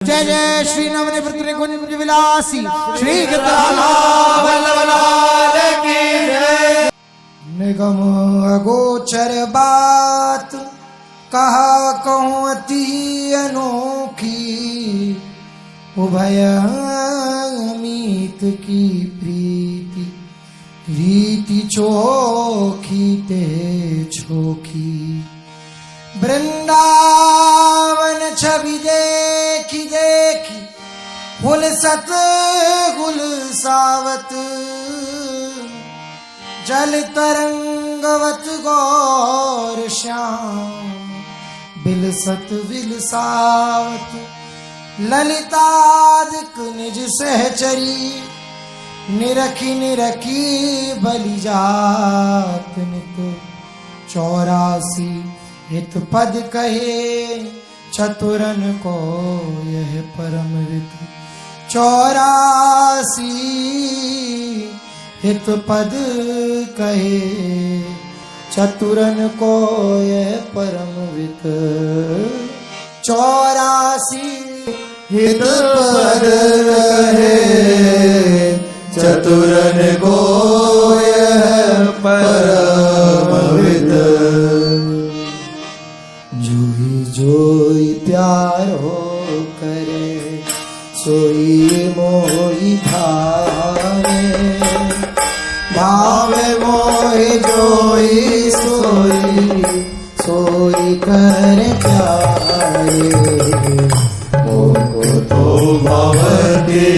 जय जय श्री नवनिवृत्त निकुंज विलासी श्री की जय। निगम अगोचर बात कहा कहूँ अति अनोखी, उभयमीत की प्रीति रीति चोखी ते छोखी। वृंदावन छवि देखी देखी हुल सत गुल सावत, जल तरंगवत गौर श्याम बिलसत बिलसावत। ललितादिक निज सहचरी निरखी निरखी बलिजात नित। 84 हित पद कहे चतुरन को यह परम विद। 84 हित पद कहे चतुरन को यह परम विद। 84 हित पद कहे चतुरन को यह परम विद। जोई जोई प्यारो करे सोई मोहि भावे। भावे मोहि जोई सोई सोई करे प्यारे। मोको तो भवती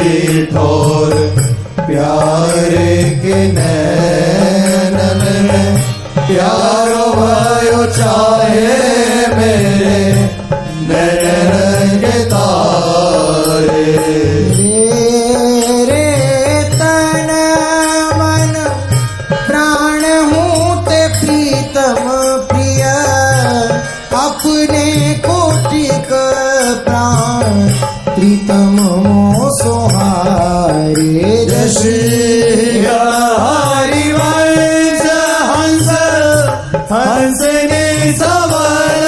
ठोर प्यारे के नैनन में प्यारो भयो चाहे मेरे नैनन के तारे। रे तन मन प्राण हूँ ते प्रीतम प्रिय, अपने कोटिक प्राण प्रीतम मो सोहारे। जश्री हरिवंश हंस हंस ने सवन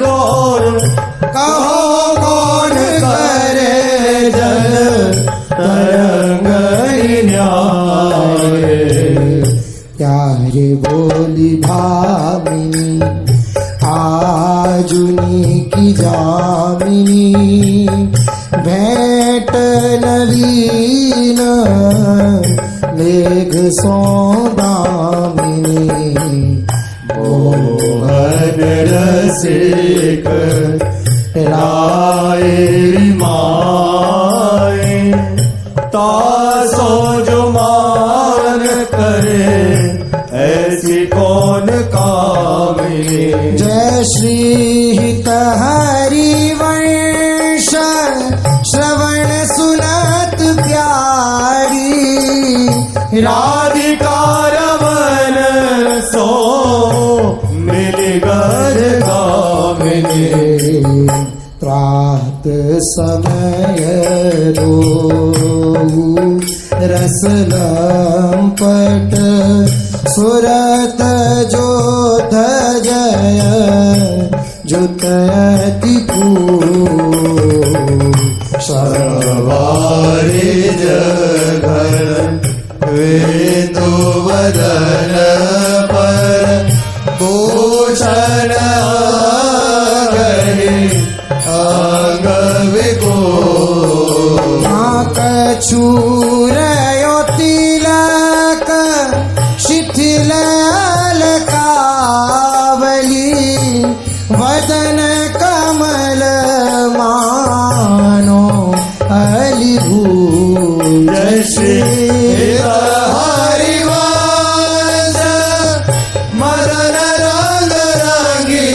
गोर, कहो कौन करे जल तरंग न्याय। प्यारे बोली भामिनी आजुनी की जामिनी। भेंट नवीन मेघ सौदामिनी। मोहन रसिक राय माए, तासो जो मान करे ऐसी कौन कामिनी। जय श्री हित हरिवंश श्रवण सुनत प्यारी। राधिका रमन सो मिल गर गामिनी। प्रात समय रो रस लंपट सुरत जोध जय जुतयति सर्वारि जघन वेदो वदन पर भूषण गहे अंग विको। कछूरयो तिलक शिथिल अलकावली, वदन कमल मानो अलिभूषण। जय श्री हरिवंश मदन रंग रंगी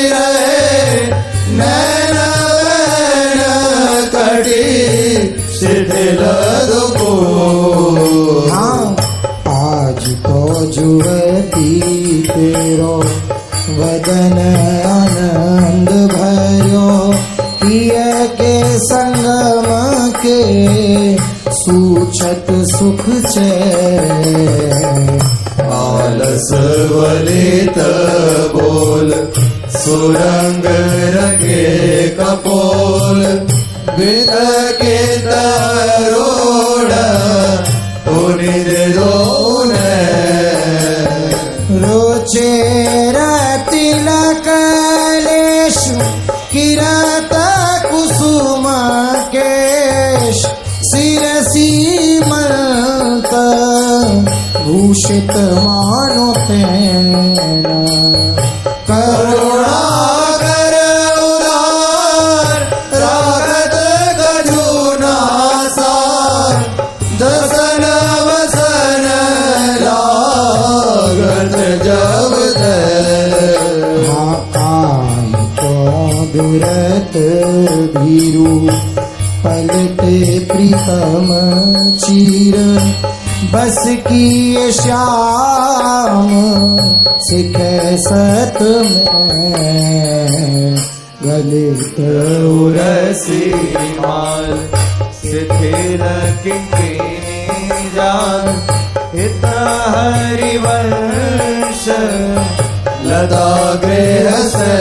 रहे, नैन नैन कटी शिथिल दुको। हाँ आज तो जुवती तेरो वदन आनंद भरो। पिय के संगम के सूछत सुख चैन। आलस वलित बोल सुरंग रंगे कपोल, बितके तरोड़ पुनिद दोन रोचेर तिलकलेषु किरत कुसुम केश शिरसी मन्त भूषित मानो तेन करुणाकर उदार रागत कजूनासार दसन वसन लागत जब दुरत भीरु पलटे प्रीतम चीर बस की श्याम सिख सत में गलित उरसी माल शिथिल किंकिनी जान हित हरिवंश लता गृह से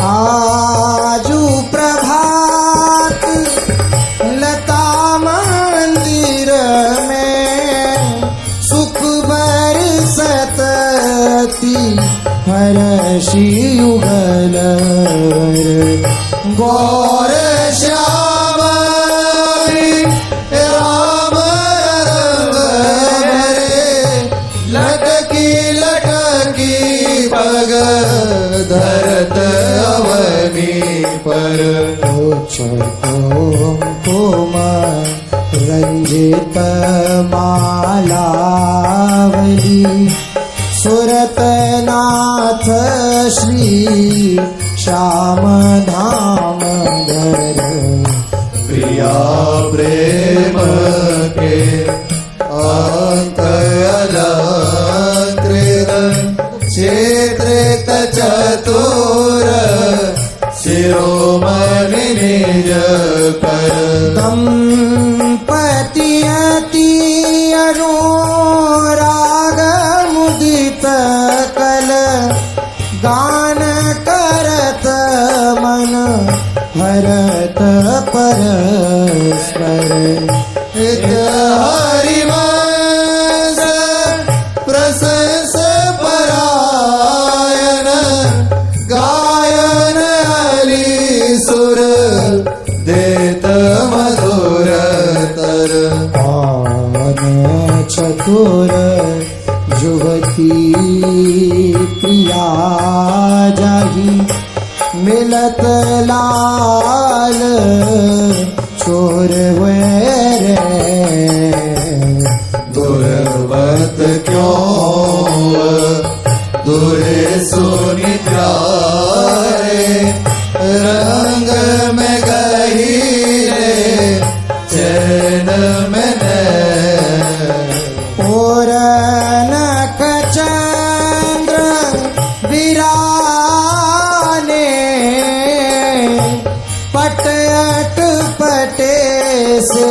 आजू प्रभात लता मंदिर में सुख बरसती हर्षि युगल गौर श्याम राम रंग भरे लटकी लटकी पग धरत अवनी पर कोम रंजित मालावली सुरत नाथ श्री श्याम धाम धर प्रिया प्रेम के अंक अलंकृत क्षेत्रित चतुर शिरोमणि निज कर दंपति अति अनुराग मुदित कल गान करत मन भरत परस्पर हित हरिवंश प्रशंस परायण गायन हरि सुर देत मधुर तर आन चतुर युवती प्रिया जाही मिलत लाल चोर रे दुर्वत क्यों दुरे सुनिद्रारे रंग में गहीरे चैन में और नख चंद्र बिराने पटअट पटे से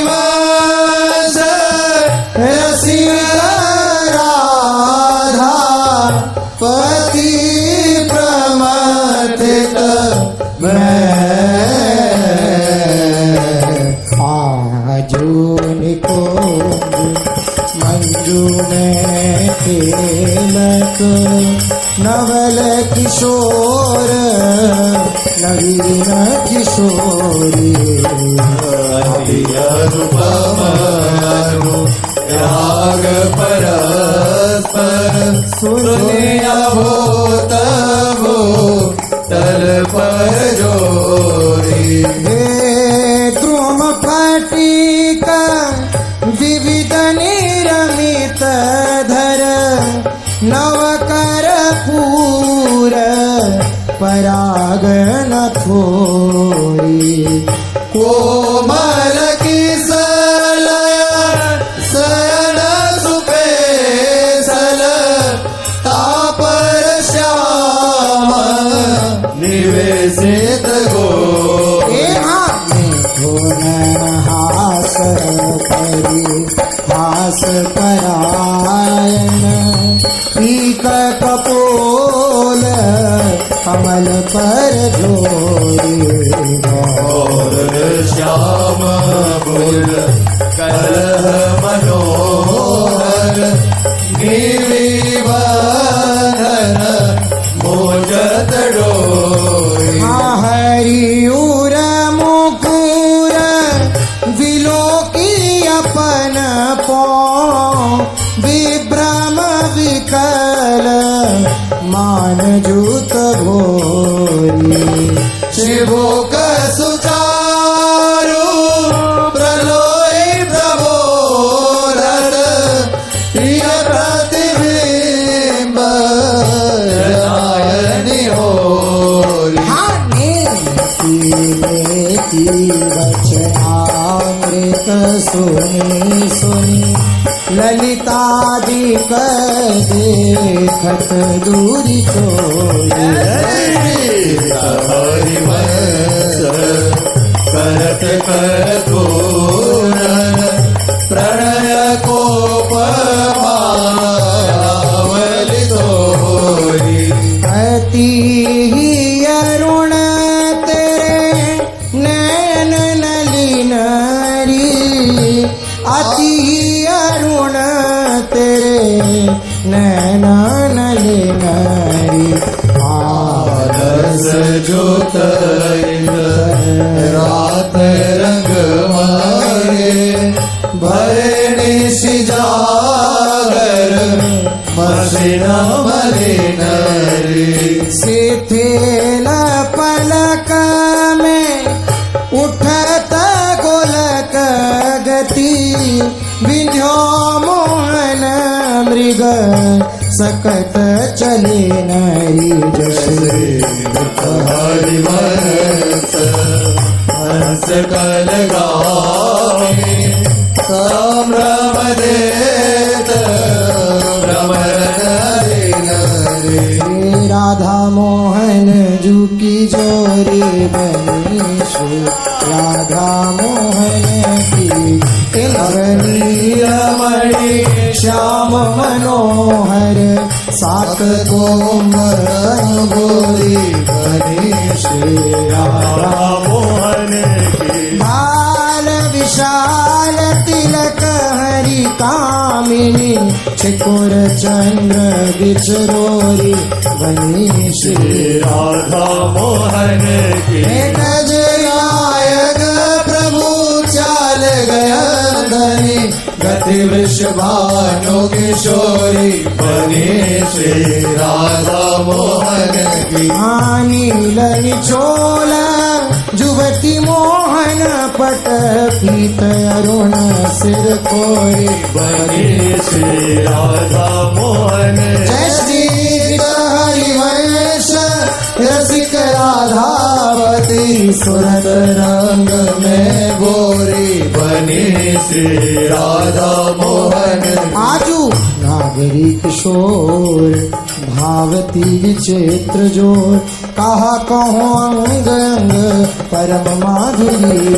हरिवंश रसिया राधा पति प्रमथित आजून को मंजू में खेलत नवल किशोर नवीन किशोरी अनुपमानु राग परस्पर सुनिया हो तबो तल पर जोरी हे द्रुम फटिका विविध निरमित धर नवकर पूर पराग न थोरी कोमल की सयन सुपेसल तापर श्याम निवेशित गो हास करी हास परायण पीक कमल पर जोरी और श्याम बुल कलह मनोहर गिरिवधन मोजत डोरी हरियूर मुकुर विलोकी अपन पो विभ्रम विकल मान जूत भोरी शिवोक सुचारु प्रलोय प्रबोधत प्रिय प्रतिबिंब जनायनि होरी नेति वचनामृत सुनि सुनि ललितादिक देखत दूरी चोरी हरिवंश करत कर पूरन प्रणय कोपमावलि तोरी अति ही अरुण तेरे नैन नलिनारी अति ही अरुण तेरे नैन नलिनारी रस जोत रात रंग मारे भरे निशि जागर मसिना मलिन रे शिथिल पलक में उठत गोलक गति विंध्यो मोहन मृग सकत चले नारी जैसे हरिवंश हंस कल गावे संभ्रम देत भ्रमर रे राधा मोहन जू की जोरी बनी राधा मोहन की रमणी श्याम मनोहर सात कोमल गोरी बनी श्री राधा मोहन की बाल विशाल तिलक हरि कामिनी चिकुर चंद्र बिचरोरी बनी श्री राधा मोहन की गज नायक प्रभु चाल गया धनी गति वृषभानु किशोरी बनी श्री राधा मोहन की नील निचोल जुवती मोहन पट पीत अरुण सिर कोरी बनी श्री राधा मोहन जय श्री हरिवंश रसिक राधावती सुरत रंग में गोरी बनी श्री राधा मोहन आजू नागरी किशोर भावती विचित्र जोर कहा कहो अंग अंग परम माधुरी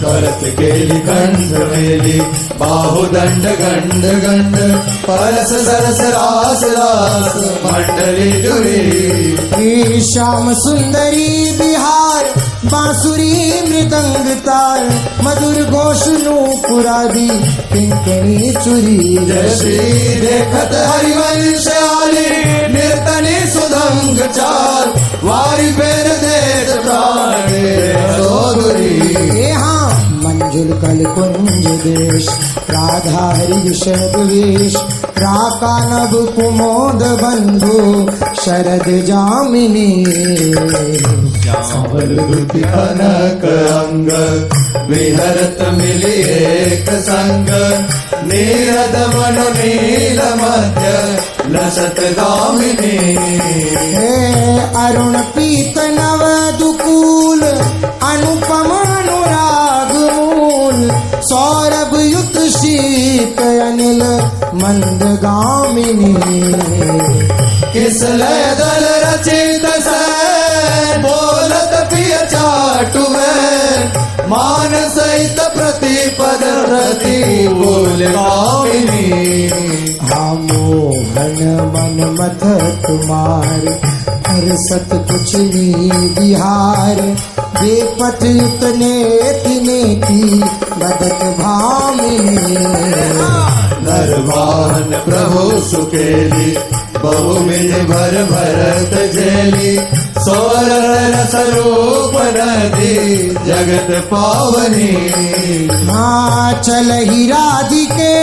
करत केली कंठ मेली बाहुदंड गंड गंड परस सरस रास रास मंडली जुरी श्याम सुंदरी बिहार बांसुरी मृदंग तार मधुर घोष नूपुरादी किंकणी चुरी जय श्री देखत हरिवंश आली निर्तनी सुधंग चाल वारी फेर देत प्राणे सोधुरी यहाँ मंजुल कल कुंज देश राधा हरि विषद वेश राका नभ कुमोद बंधु शरद जामिनी श्यामल दुति कनक अंग विहरत मिली एक संग नीरद मनु नील मध्य लसत गामिनी हे अरुण पीत नव दुकूल अनुपम अनुराग मूल सौरभ युत शीत अनिल मंदगामिनी किसलय दल रचित सैन बोलत पिय चाटु में मान सहित प्रतिपद प्रति बोल गामिनी मोहन मन मथ तुम्हार सत कुछ भी विहार बेपथ उतने तिने की बदत भामिनी नरवाहन प्रभु सुकेली बहुमिज भर भरत झेली सोरन स्वरूप नदी जगत पावनी हाँ चल ही राधिके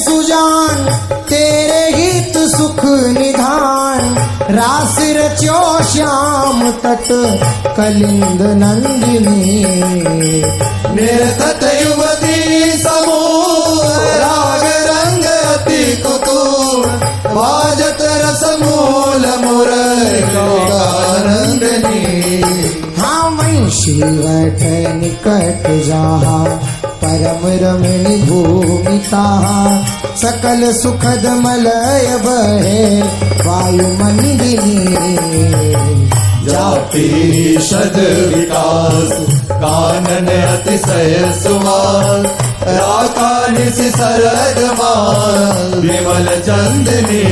सुजान तेरे हित सुख निधान रास रच्यो श्याम तट कलिंद नंदिनी निरतत युवती समूह राग रंग अति कुतूर बाजत रस मूल मुरंदनी हाँ वंशी वट निकट जहा परम रमणी भूमि ताहा सकल सुखद मलय बहे वायु मंदिनी जाति शद विकास कानन अतिशय सुवास राकानिस सरद मान विमल चंदनी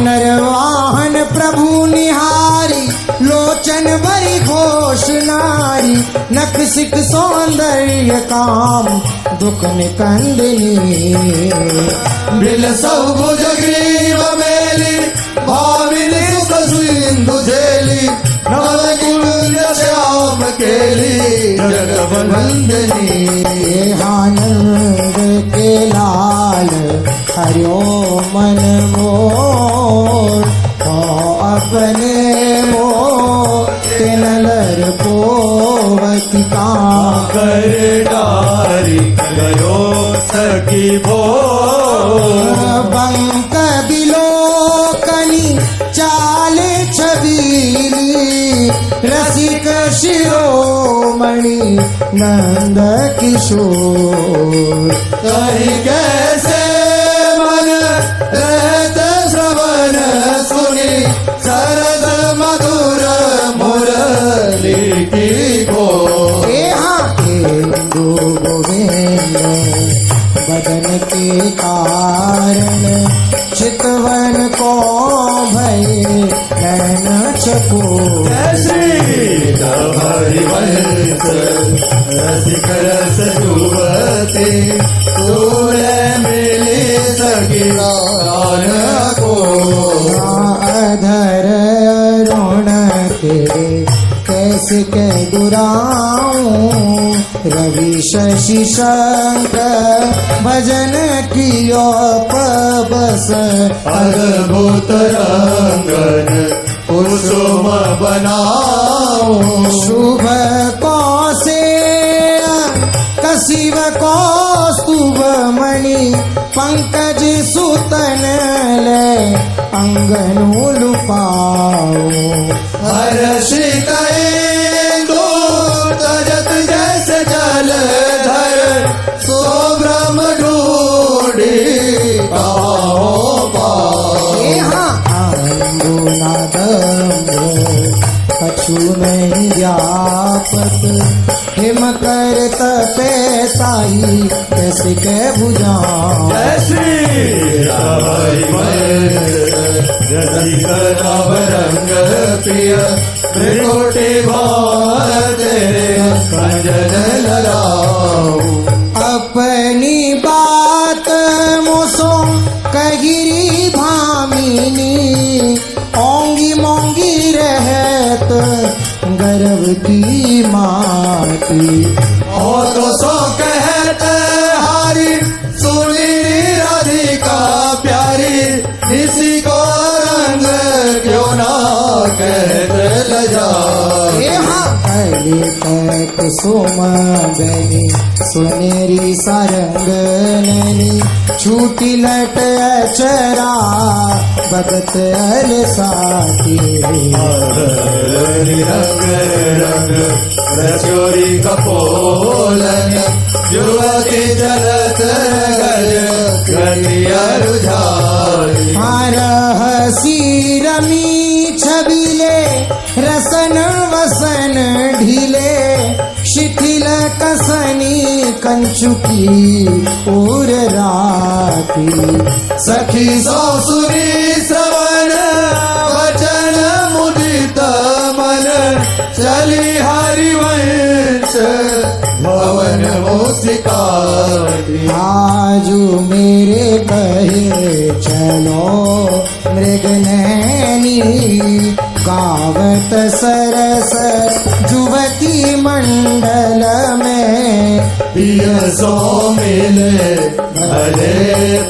नर वाहन प्रभु निहारी लोचन भरी घोष नारी नख सिख सौंदर्य काम दुख निकंदनी बिल सब भुज ग्रीव मेली भाविनी सुख सिंधु झेली नव कुंज श्याम केली जगवंदनी आनंद के लाल हरियो मन मोर अपने मोर पोवती का कर डारी गयो सखी भो बंक बिलोकनी चाल छबीली रसिक शिरोमणि नंद किशोर कहीं कैसे मन रहत श्रवण सुनी सरस मधुर मुरली की गो गोविंद बदन के कारण चितवन को भय नैन चको श्री हरिवंश रसिक रस जुवती सूर्य मिली सगी को अधर रोण के कैसे कह दुराऊं रवि शशि शंकर भजन कियो पबस अद्भुत रंगन कुसुम बनाओ शुभ कौसे कशिव कौस्तुभ मणि पंकज सुतन ले अंगनु लुपाओ हर्षित तजत जैसे जल धर सो ब्रह्म ढूढ़ी कछु नहीं व्यापक हिम कर तपे ताई कैसे के बुझा रंग प्रिय त्रिकोटि भार तेरे कंजन लगाओ अपनी बात मोसो कगिरी भामिनी ओंगी मोंगी रहत गर्भ की माती ओ तो सो कहते हारी सुनी राधिका प्यारी इसी को रंग क्यों ना कहते लजा तक सोम बनी सुनेरी सारंग नैनी छूटी लट चरा बदत अल साथी रंग रंग रचोरी कपोलन युवती जलत गलिया रुझारी हसी रमी छबिले रसन वसन ढीले शिथिल कसनी कंचुकी और राती सखी सौसुरी श्रवण वचन आजू मेरे कहे चलो मृगनैनी गावत सरस जुवती मंडल में पिय सो मिले भले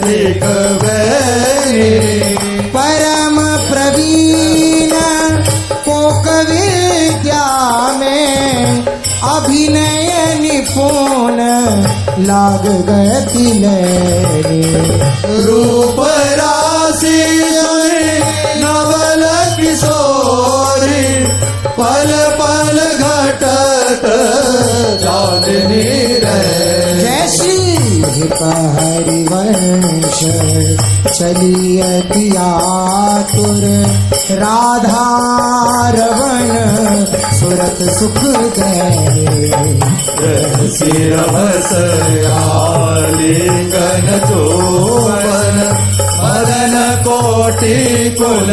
प्रिक बैरी परम प्रवीण कोक विद्या में अभिनय निपुण लाग गति लहरी रूप राशि नवल किशोरी पल पल घटत चांदनी रहे जय श्री हरिवंश चलियति आतुर राधा रवण सुरत सुख गए सिरभस आलिंगन चोवन मदन कोटि कुल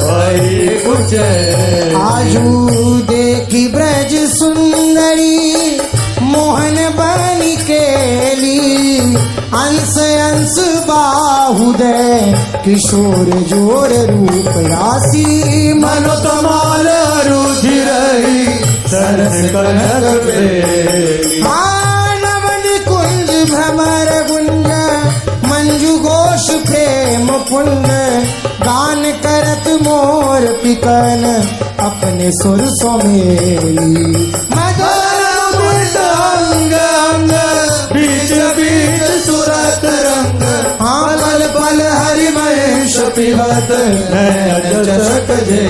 हरि कुच आजू देखी ब्रज सुंदरी मोहन बनी केली अंश अंश बाहुदय किशोर जोर रूप राशि मनोतमाल रुधिर सरस कनक बेली नवन कुंज भ्रमर गुंज मंजू घोष प्रेम पुंज गान करत मोर पिकन अपने सुर सोमेली मधुर अमृत अंग अंग बीच बीच सुरत रंग पल पल हरिवंश पिबत नयन चषक जे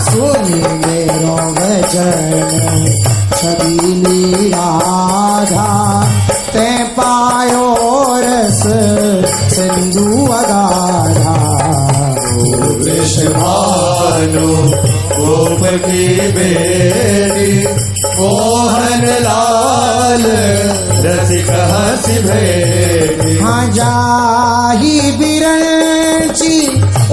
सुनी मेरो वचन छबीली राधा ते पायो रस सिंधु अगाधा वृषभानु गोप की बेरी मोहन लाल रसिक हंसी भेदी हाँ जाही बिरंची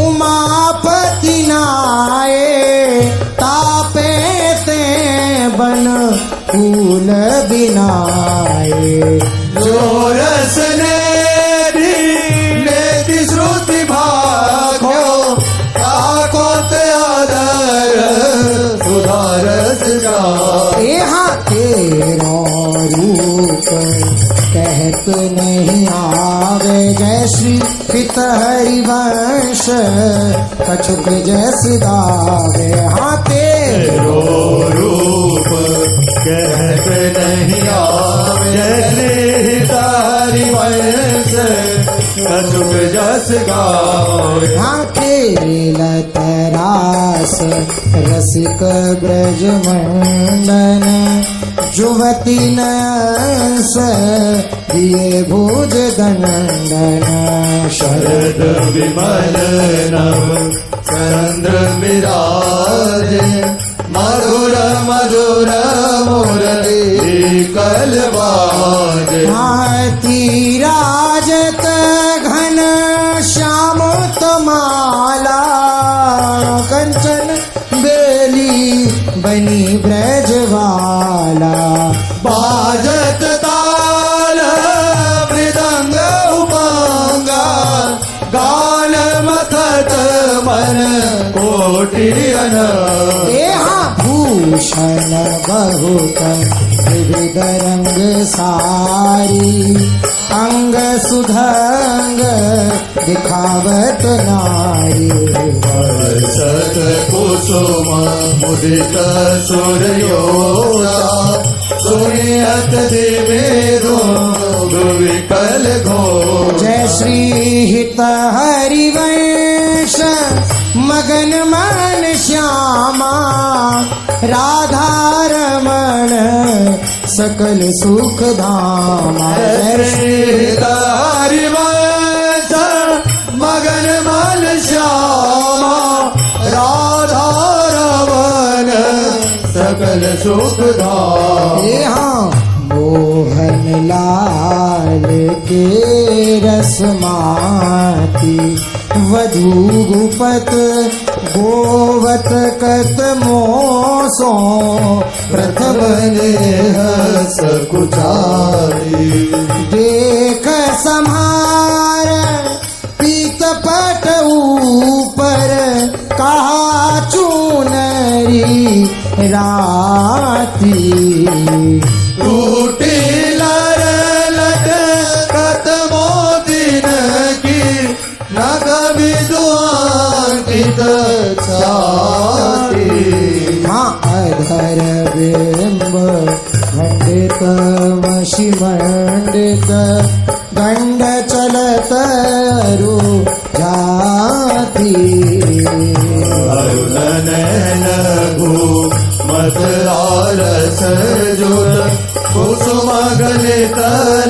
उमापति नाये तापे ते बन फूल बिनाए जो रस नेति श्रुति भाग्यो काको ते आदर सुधारस जा यहाँ तेरो रूप कहत नहीं आवे जय श्री पित हरिवंश कछुक जैस गावे हाँ तेरो रूप कहत नहीं आवे जय तारी वंश कछुक जस गावे हाँ खेल तरास रसिक ब्रज मंडन जुवती नस दिए भुज दंडन शरद विमल नव चंद्र विराज मधुर मधुर मुरली कलवाज हाथी राजत घन श्याम तमाला कंचन बेली बनी ब्रजवाला बाजत ताल मृदंग उपांगा गान मथत मन कोटि अन भूषण बहुत विविध रंग सारी अंग सुधंग दिखावत नारी सत कुसुम मुदित सूर्योषा सुनियत दिवेदो विकल घो जय श्री हित हरिवंश मगन मन श्यामा राधा रमण सकल सुख धामा हरिवंश मगन मन श्यामा राधा रमण सकल सुख धाम यहाँ मोहन लाल के रसमाती वधू गुपत गोवत कत मोसो प्रथम नेह सकुचारी देख सम्हार पीत पट ऊपर कहा चूनरी राती टूटी लर लटकत मोदिन की नग विद्वांकित छाती हाँ अधर बिंब खंडित वशी मंडित गंड चलत रु जाती अरुण नैन भू मत लालस जुल कुसुम गलित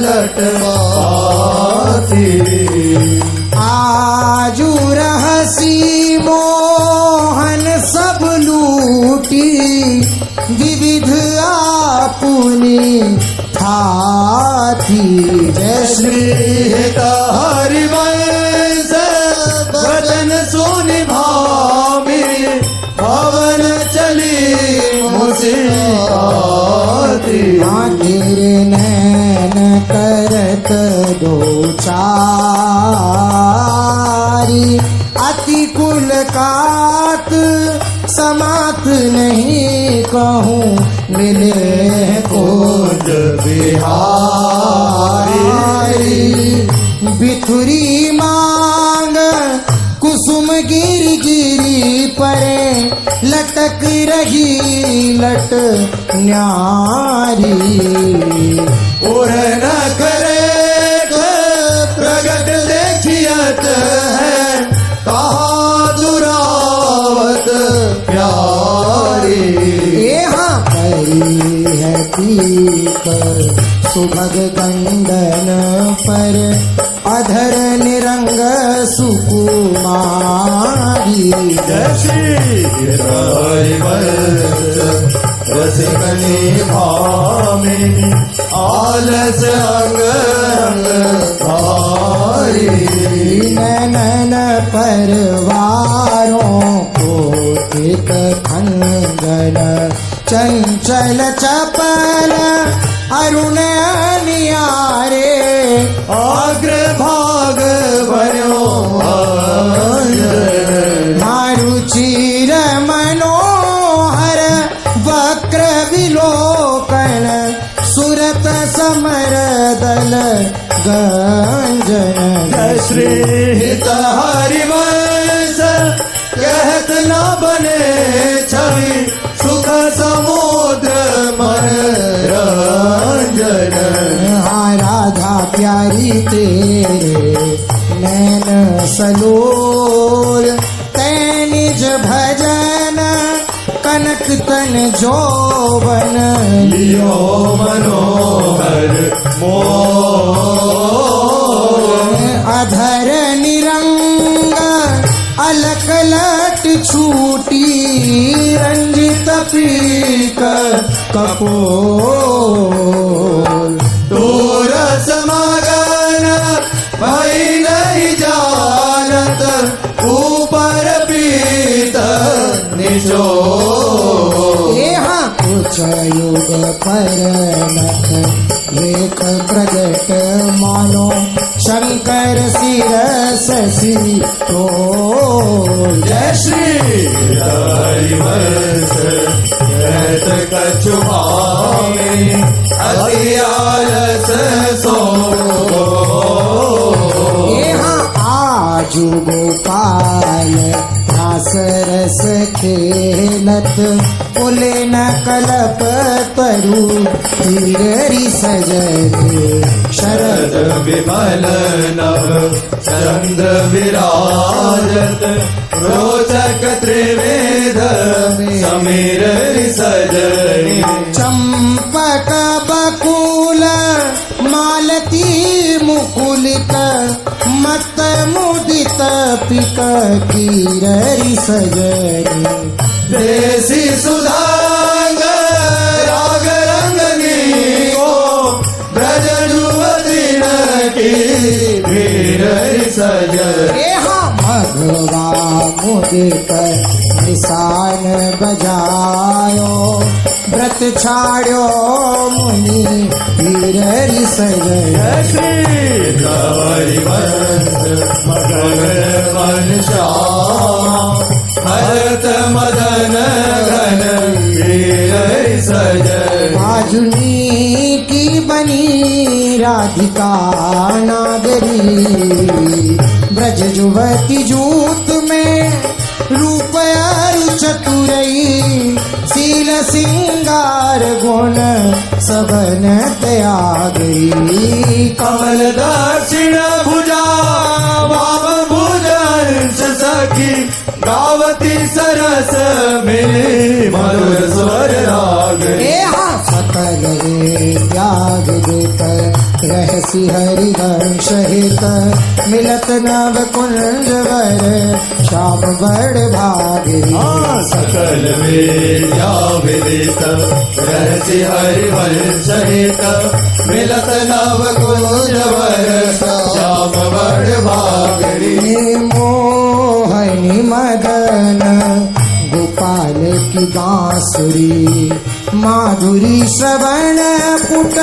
लटवाती आजू रहसी मोहन सब लूटी विविध आपुनी थाती जय श्री हरिवंश वचन सुनि भामी भवन चली मुसिकाती तेरे नैन करत दो चारी अति कुल कात समात नहीं कहूँ मिले कुंज बिहारी बिथुरी मांग कुसुम गिर गिरी परे लटक रही लट न्यारी और न करे प्रगट देखियत है कहा दुरावत प्यारी यहाँ परी है पीक सुभग गंडन पर अधर निरंग सुकुमारी जय श्री हरिवंश रसिकनी भामिनी आलस अंग अंग भारी नैनन परवारों को एक खंगन चंचल चपल अरुण नियारे अग्र भाग बनो मारुचिर मनोहर वक्र विलोकन सुरत समर दल गंजन जय श्री हरिवंश कहत न बने छवि सुख समुद्र मन रंजन हाँ राधा प्यारी तेरे नैन सलोर तै निज भजन कनक तन जोवन लियो मनोहर मोह अधर निरंग अलक लट छूटी रंजित पीक कपोल तोर समगन भई नहीं जानत ऊपर पीत निचो यहाँ कुछ युग परनत एक प्रगट मानो शंकर शिरस तो जय श्री हरिवंश कहत कछु भामी अति आलस सो यहाँ आजू गोपाल रास रस खेलत पुले न कलप तरु तीररी सजते शरद शरद विमल नभ चंद्र विराजत रोचक त्रिवेद समीर सजनी चंपक बकुल मालती मुकुलित मत मुदित पिक कीररी सजनी देसी सुधांग राग रंगनी को ब्रज युवती की भीर सजनी मघ जिह्वा मुदित निशान बजायो व्रत छाड़ो मुनि वीर सजय श्री हरिवंश मगन मन श्याम भरत मदन घन वीर सजय आजुनी की बनी राधिका नागरी ब्रज जुवती जूत में रूप अरु चतुरई शील सिंगार गुण सबन त्यागी कमल दक्षिण भुजा वाम भुजंश सखी गावती सरस मिली मधुर स्वर राग सकल त्याग देत रहसी हरिवंश हित मिलत नव कुंज वर श्याम बड़ भागे सकल विद्या विदित रहसि हरिवंश हित मिलत नव कुंज वर श्याम बड़ भागरी मोहनी मदन गोपाल की बांसुरी माधुरी श्रवण पुट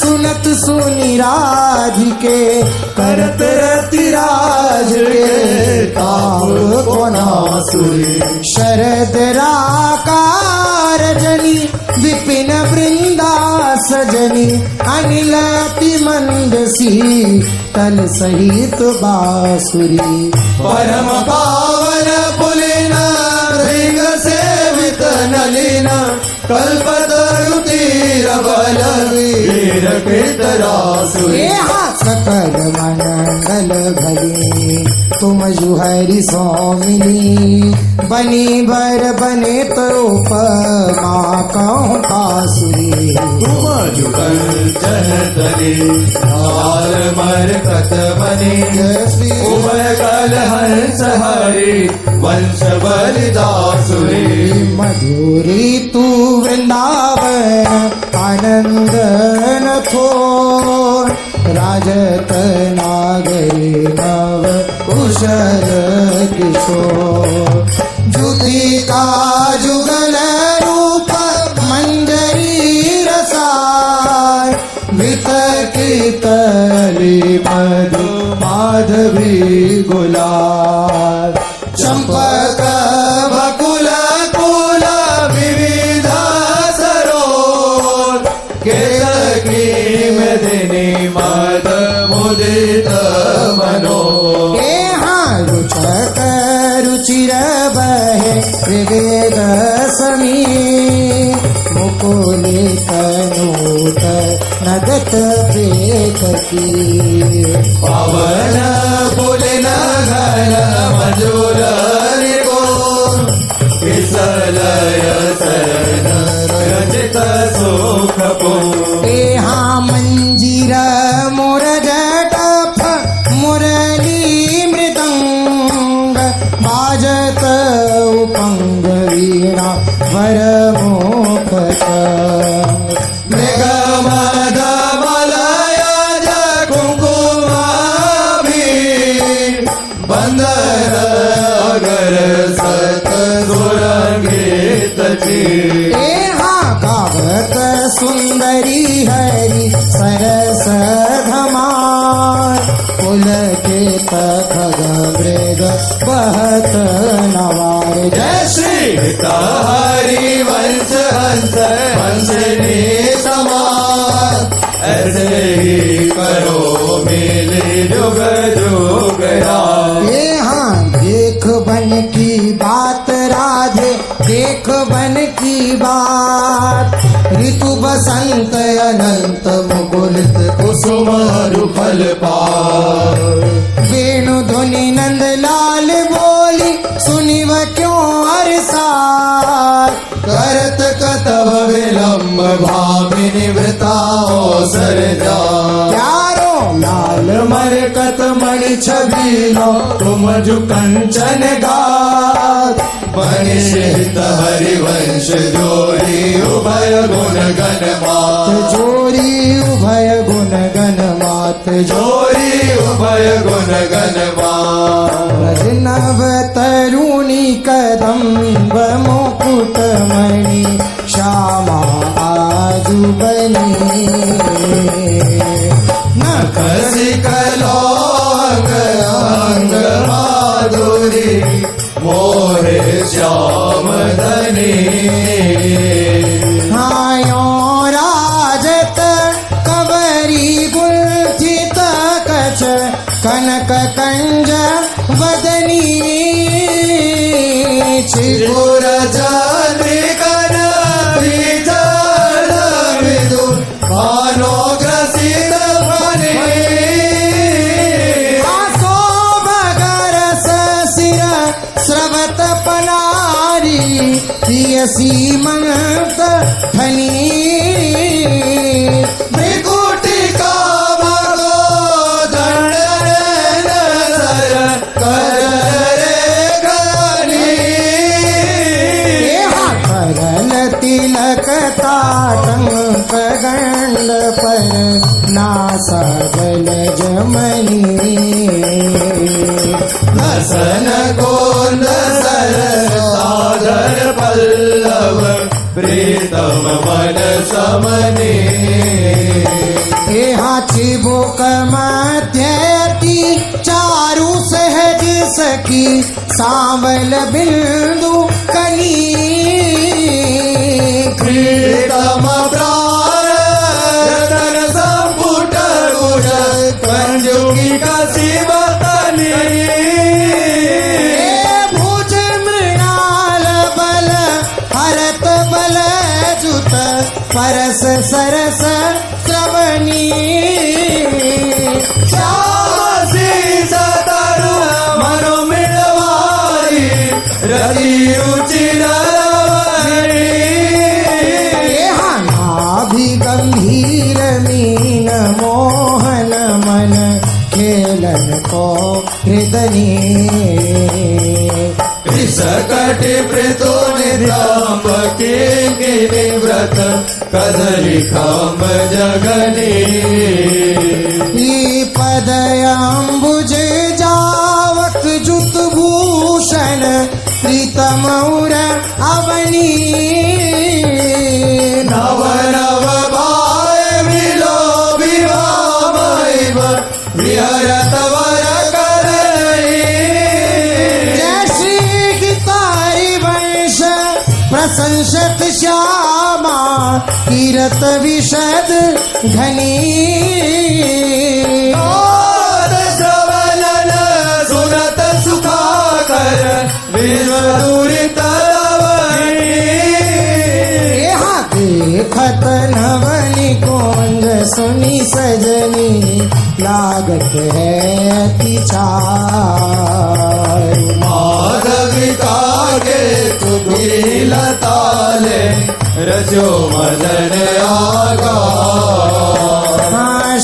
सुनत सुनि राधिके करत रतिराज के ताव कोनासुरी शरद राकार जनी विपिन वृंदा सजनी अनिल अति मंदसी तल सहित बासुरी परम पावन पुलिन मृग सेवित नलिन कल्पतरु तीर बल वीर कृतरासुरी सकल मंडल भली तुम जुहरि स्वामिनी बनी भर बने तो उपमा कहूँ कासुरी तुम जुगल जनतरी हाल मरकत बनी उभय कल हंस हरि वंश बलिदासुरी मधुरी तू वृंदावन आनंद न थो राजत नागरी नव कुशल किशोर जुति का जुगल रूप मंजरी रसाय वितकितली मधु माधवी गुलाल चंपक बकुल कुल विविध सरोज केतकी मेदिनी मद मुदित मनो रुचक रुचिर बहे विवेद समी मुकुलित नूत नगत प्रेत की पवन पुलिन घन मंजूर निको किसलय शरण रचित सुख पो मंजीर मोर जटफ मुरली मृदंग बाजत उपंग वीणा वर मोखत मृगमद मलयज कुंकुमाभि बंदर अगर सत सुरंगित जी गावत सुंदरी हरि सरस धमार पुलकित खग मृग बहत नवार जय श्री हरि वंश हंस हंसनी समान ऐसे ही करो मेले जुग जुग देख बन की बात राधे देख बन की बात ऋतु बसंत अनंत मुकुलित कुसुम रुफल पार वेणु ध्वनि नंद लाल बोली सुनी व क्यों अरसार करत कतव विलम्ब भामिनी वृताओ सरजा प्यारो लाल मरकत मणि छबीलो तुम जो कंचन गात बनिष्ठ हरिवंश जोड़ी उभय गुण गण मात जोरी उभय गुण गण मात जोड़ी उभय गुण गण मात नव तरुणी कदम्ब मुकुटमणि श्यामा आजु बनी नखसि कलोक अंग माधुरी मोहे श्याम धनी हायो राजत कवरी गुंथित कच कनक कंज वदनी चिगुर चंद्रिकन विजल विदु भानो ग्रसित फणी आशोभगरस सिर स्रवत पनारी पियसी मंत धनी भृकुटी कामको दंड नर कर रे गनी करल तिलक ताटंक गंड पर नासगल जमनी हसन कोंद सर सादर पल्लव प्रीतम मन समने चिबुक मध्यती चारु सहज सखी सांवल बिंदु कनी प्रीतम प्राण रतन संपुट गुण कंजुकी कसी बतनी भुज मृणाल बल हरत बल जुत परस सरस श्रवणी श्यामसी सतरु मनो मिलवाई रति रुचिर नाभि गंभीर मीन मोहन मन खेलन को हृदनी विषकटि पृथु निराम किंकिनी व्रत कदली खाम जगनी पदयांबुज जावक जुत भूषण प्रीतम उर अवनी नव नव भाय मिलो विवाह विहरत वर करई जय श्री गीतारी वंश प्रशंसत श्यामा कीरत विशद घनी नाद श्रवणन सुनत सुखाकर विश्वदूरित देखत नवनी कुंज सुनी सजनी लागत है अतिचार माधवी कागे कुबील ताले रजो मदन आगा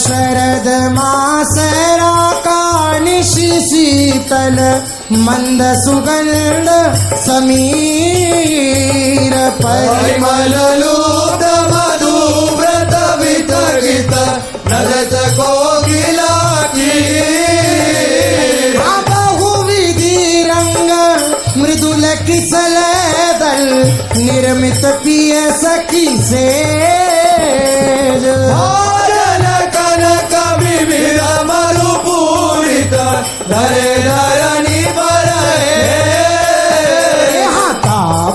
शरद मासरा का निशि शीतल मंद सुगंध समीर परिमल लूत मधु व्रत वितरित नरत कोकिला की बहुविधि रंग मृदुल किसल दल निर्मित पिय सखी से भारन कनक विविध मरुपूरित धरे धरणी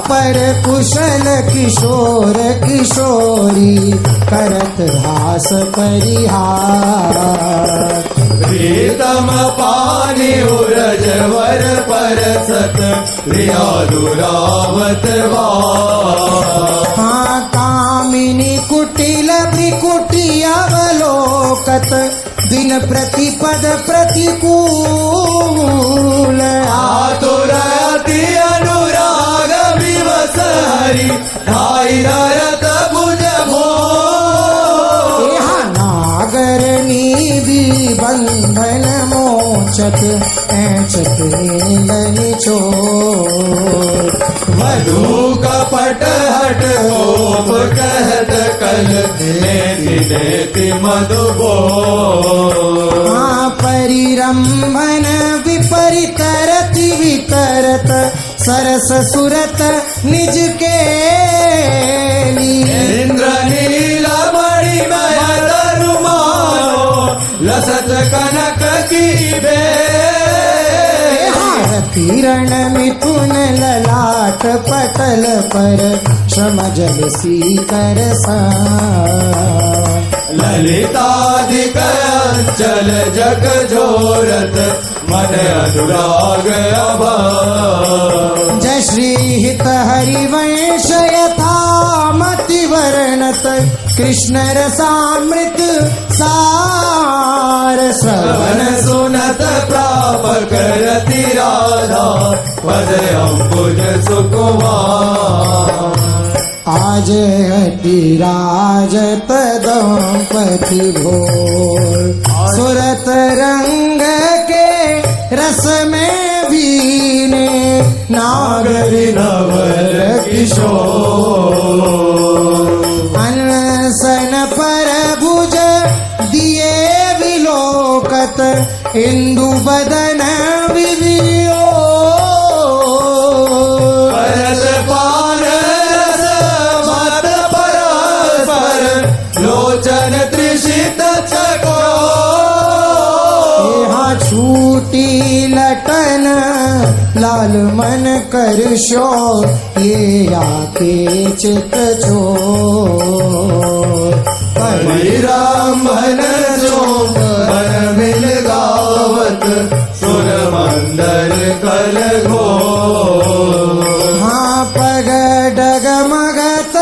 पर कुशल किशोर किशोरी करत हास परिहार प्रीतम पानी उरज वर परसत प्रिया दुरावत कामिनी कुटिल त्रिकुटी अवलोकत दिन प्रतिपद प्रतिकूल आतुर अति अनुराग विवस हरि ढाई रत भुज भो नागर नीवि बंधन मोचत ऐचत नीलनि चोर मधु कपट हट कोप कहत कल नेति नेति मधु बो परिरंभन विपरीत रत वितरत सरस सुरत निज के इंद्र नीलमणिमय तरुमारो लसत कनक की किरण मिथुन ललाट पटल पर श्रम जल सीकर सा ललिताधिक चल जग जोरत मन अनुराग अभा जय श्री हित हरिवंश यथामति वर्णत कृष्ण रसामृत सार श्रवण श्रवण सुनत प्राप करति राधा पद अंबुज सुकुमार आज हति राजत दंपति भोर सुरत रंग के रस में भीने नागरी नवल किशोर अनसन पर भुज दिए विलोकत इंदु बदन विवियो परस पान रस मत परस्पर लोचन त्रिषित चकोर यहाँ छूटी लटन लाल मन कर शोर ये आके चित चोर ब्राह्मण जो मन मिल गावत सुर मंदर कल घो हाँ पग डगमगत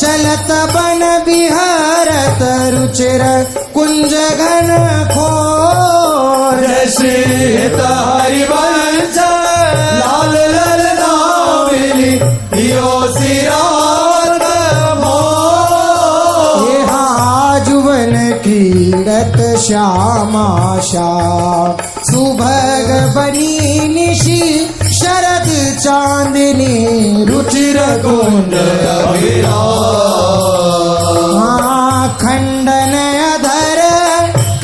चलत बन बिहारत रुचिर कुंज घन खोर श्री हरिवंश लाल ललना मिली यो सिरात मोर जुवन कीरत श्यामाशा सुभग बनी निशि शरद चांदनी रुचिर कुंज हाँ खंडन अधर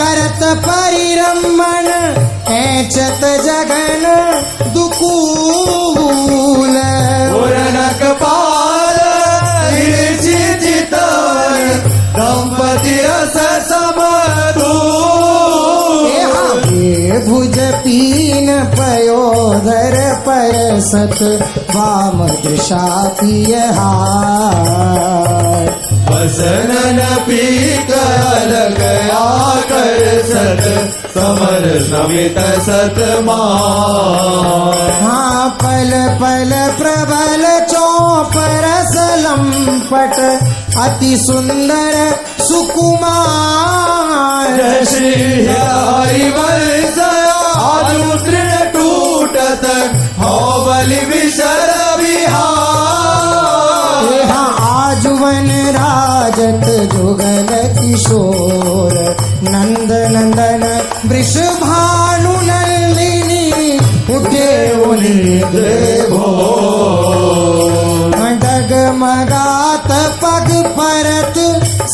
करत परिरमण ऐचत जगन दुकूल पूर्णक पाल चितवन दंपति रस समधू भुज पीन पयोधर परसत वाम दिशा पियहार वसनन पीक अलग आकर सत समर समित सतमान हाँ पल पल प्रबल चौपरस लंपट अति सुंदर सुकुमार श्री हरिवंश आजु तृण टूटत हो बलि विशर विहार यहाँ आजुवन राजत जुगल किशोर नंद नंदन वृषभानु नंदिनी उठे उन्हीं देवो डगमगात पग परत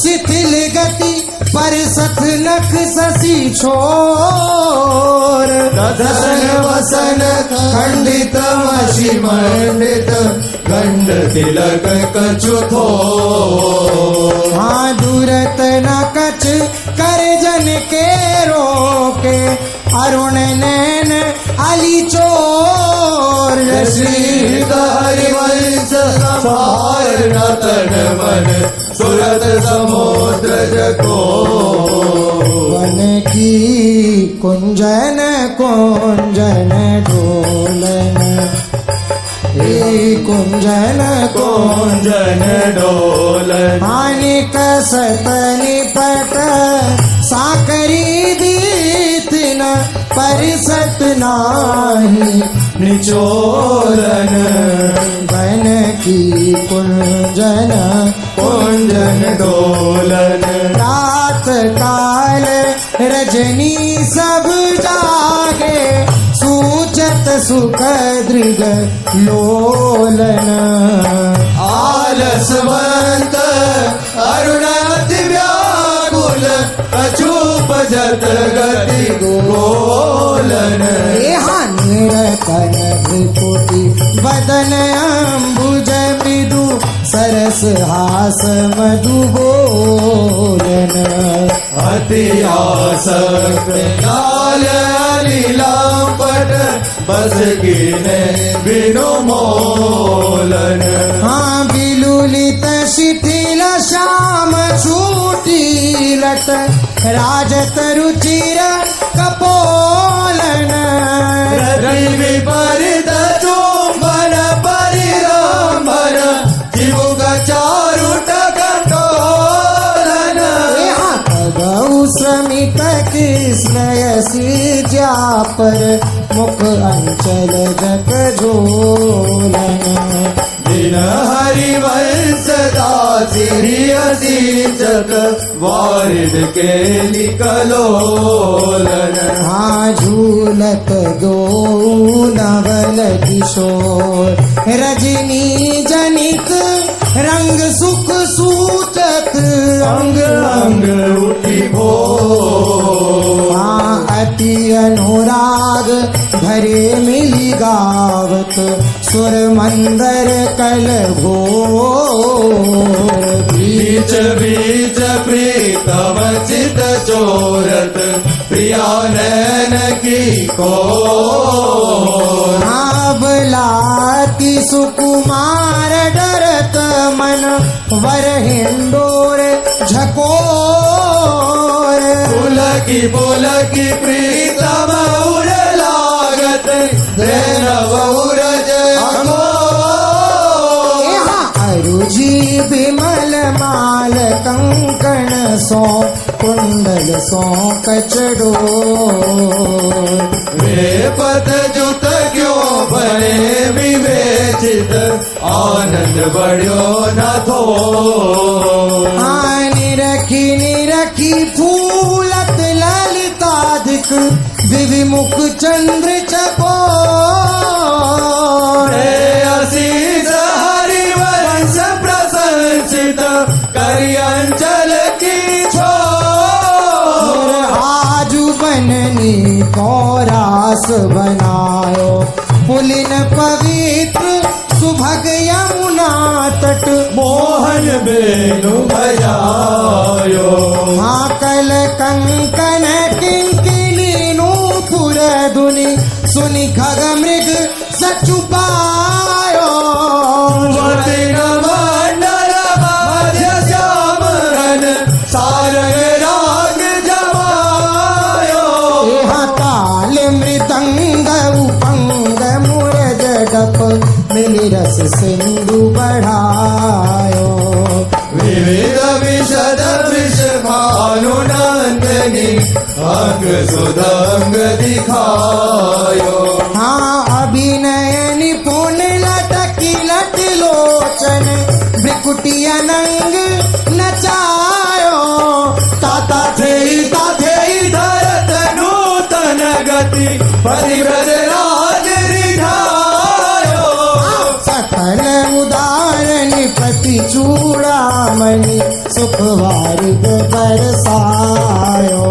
शिथिल गति परसत नख शशि छोर दसन वसन खंडित मशि मंडित गंड तिलक कछु थो हाँ दूरत न कछ कर जन के रोके अरुण नैन अली चोर श्री हरिवंश सभार नतन मन सुरत समुद्र जको वन की कुंजन कुंजन डोलन कुंजन कुंजन डोलन मानिक सतनि पट साकरी दीत न परिसत नाही निचोरन बन की कुंजन कुंजन डोलन रात काल रजनी सब जागे सूचत सुख दृग लोलन आलसवंत अरुण अति व्याकुल अचूप जत गति गोलन यहाँ निरतन भ्रिकुटी वदन अम्बुज मृदु सरस हास मधु बोलन अति आसक्त लाल लीलापट बस कीने बिनु मोलन हाँ विलुलित शिथिल श्याम छूटीलत राजत रुचिर कपोलन रवि विपरीत चुंबन परिरंभन जीवुग चारुट कंडोलन गौ श्रमिक कृष्णयसी ज्यापर मुख अंचल जग झोलन दिन हरिवंश दासी असीचक वारिद के निकलोलन हाँ झूलत दो नवल किशोर रजनी जनित रंग सुख सूचक अंग अंग उठी भोर हाँ अति अनुराग भरे मिली गावत सुर मंदर कल घोर बीच बीच प्रीतम चित चोरत प्रिया नैन की को बलाती सुकुमार डरत मन वर हिंडोर झकोर बुलकी प्रीतम उड़ लागत दैनव उरज अरुजी विमल माल कंकण सो कुंडल सो कचड़ो वे पद जुत क्यों बने विवेचित आनंद बढ़ो न थो निरखी फूलत ललिताधिक विविमुख चंद्र चकोर असीस हरिवंश प्रशंसित करि अंचल की छोर आजू बननी कौरास बनायो पुलिन पवित्र सुभग यमुना तट मोहन बेनु बजायो हाँ कल कंकन किंकिनी नूपुर धुनि सुनि खग मृग सचुपायो वतिन मंडल मध्य श्याम घन सारंग राग जमायो यहाँ ताल मृदंग उपंग मुरज डप मिली रस सिंधु बढ़ायो विविध विशद वृष भानुनंदनी अंग सुदंग दिखायो हाँ अभिनय निपुण लटकी लट लोचन भ्रिकुटी अनंग नचायो ताता थे धरत नूतन गति परिव्रत राज रिझायो सकल उदारण पति चूड़ामणि सुख वारिद बरसायो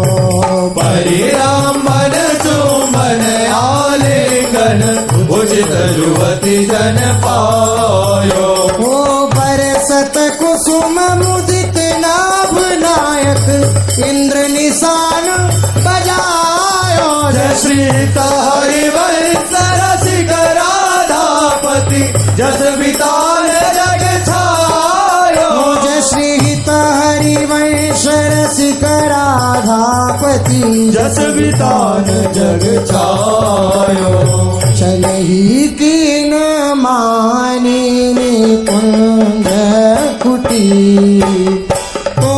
परिरामन चुंबन आलिंगन उचित युवती जन पायो ओ बरसत कुसुम मुदित नाभ नायक इंद्र निशान बजायो श्री हरिवंश रसिक राधापति जस वितान जग छायो जय श्री हरिवंश रसिक राधापति जस वितान जग छायो चलही कीन मानी कुंज कुटी तो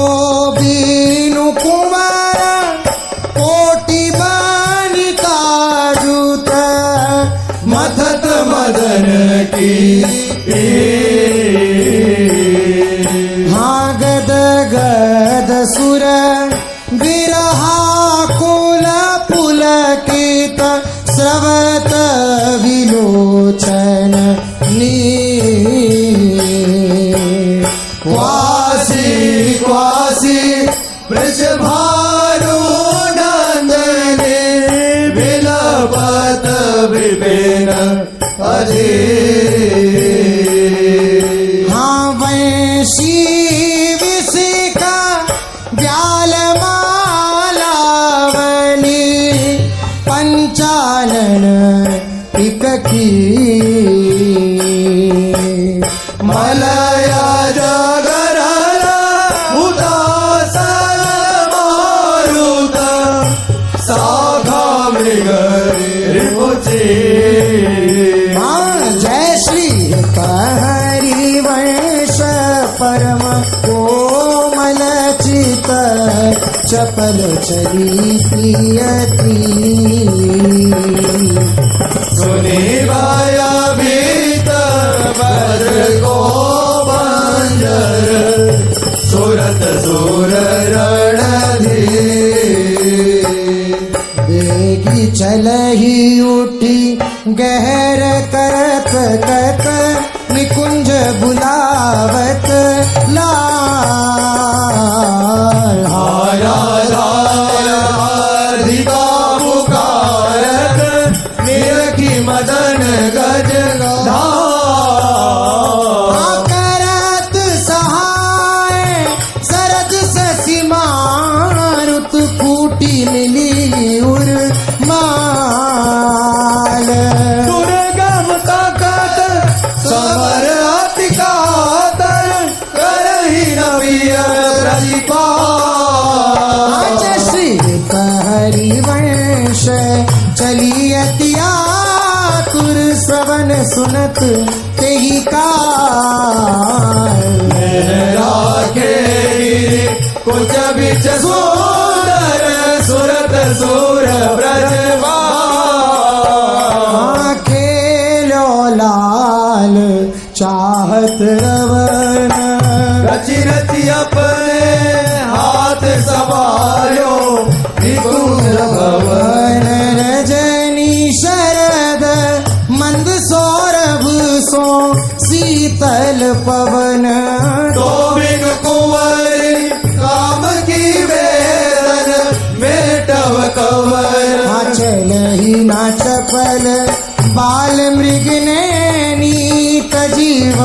बीनु कुमार कोटि बालिका जूत मथत मदन की हाँ गद गद सुर विरहा कुल पुलकित स्रवत विलोचन नी क्वासी क्वासी वृषभानु नंदने विलपत विवेक चपल चली पियती सुनी बाया बीत भद्र को बंजर सुरत सुर रणधीर बेगी चलही उठी गहर करत कत निकुंज बुलावत लाल आया राधिका पुकारत निरखी मदन गज करत सहाय सरद ससीमा रुत फूटी मिली उर माल दुर्गम ताकत समर अतिकातर करही नवीय प्रतिपाल श्री हरिवंश चलियतिया तुर श्रवण सुनत तेहि काल राखे कुछ बिच सुंदर सुरत सुर ब्रजवा खेलो लाल चाहत रवन रचि रचि अपने हाथ संभालो निकुंज भवन रजनी शरद मंद सौरभ सो शीतल पवन तो बिन कुंवर काम की वेदन मेटव कंवर चल ही ना चपल बाल मृग ने नीत जीव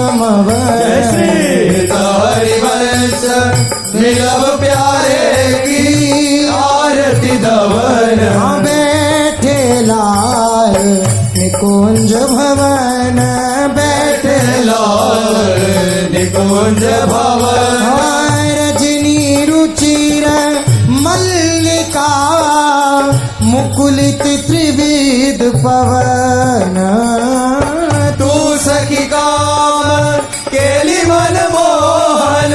हरिवंश मिलब प्यारे की आरती धवन बैठे लाल निकुंज भवन बैठे लाल निकुंज भवन रजनी रुचिर मल्लिका मुकुलित त्रिविध पवन तू सखी काम केली मन मोहन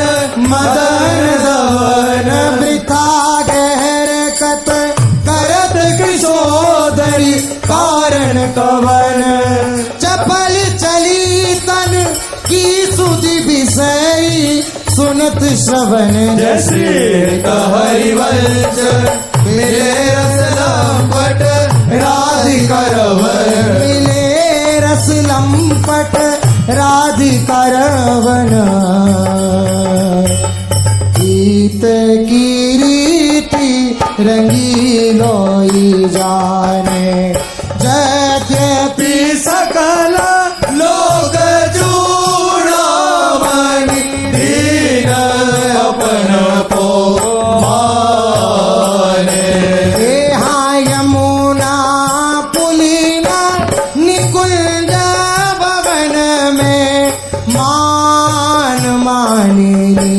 मदन धवन वृथा गहर कत करत कृशोदरी कारण कवन चपल चली तन की सुधि विषयी सुनत श्रवण जय श्री हरिवंश मिले रस लंपट राधिका रवन मिले रस लंपट राधिका रवन गीत की रीति रंगीलोई जाने यद्यपि सकल लोक चूड़ामणि दीन अपन को माने यहाँ यमुना पुलिना निकुंज भवन में मान मानिनी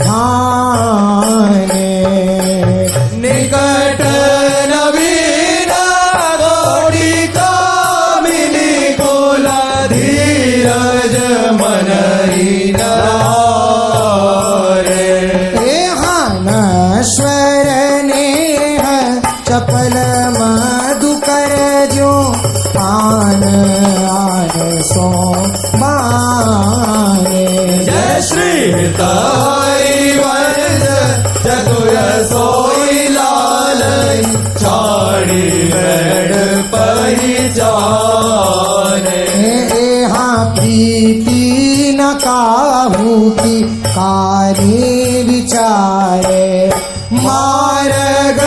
ठाने निकट नवीन गोड़ी कामिनी कुला धीरज मन नश्वर नेह चपल मधुकर जो आन आन सो माने जय श्री हरिवंश चतुर सोई लाल छाड़ी बैठ पहिचाने यहाँ प्रीति न काहू की कारी विचारे मार्ग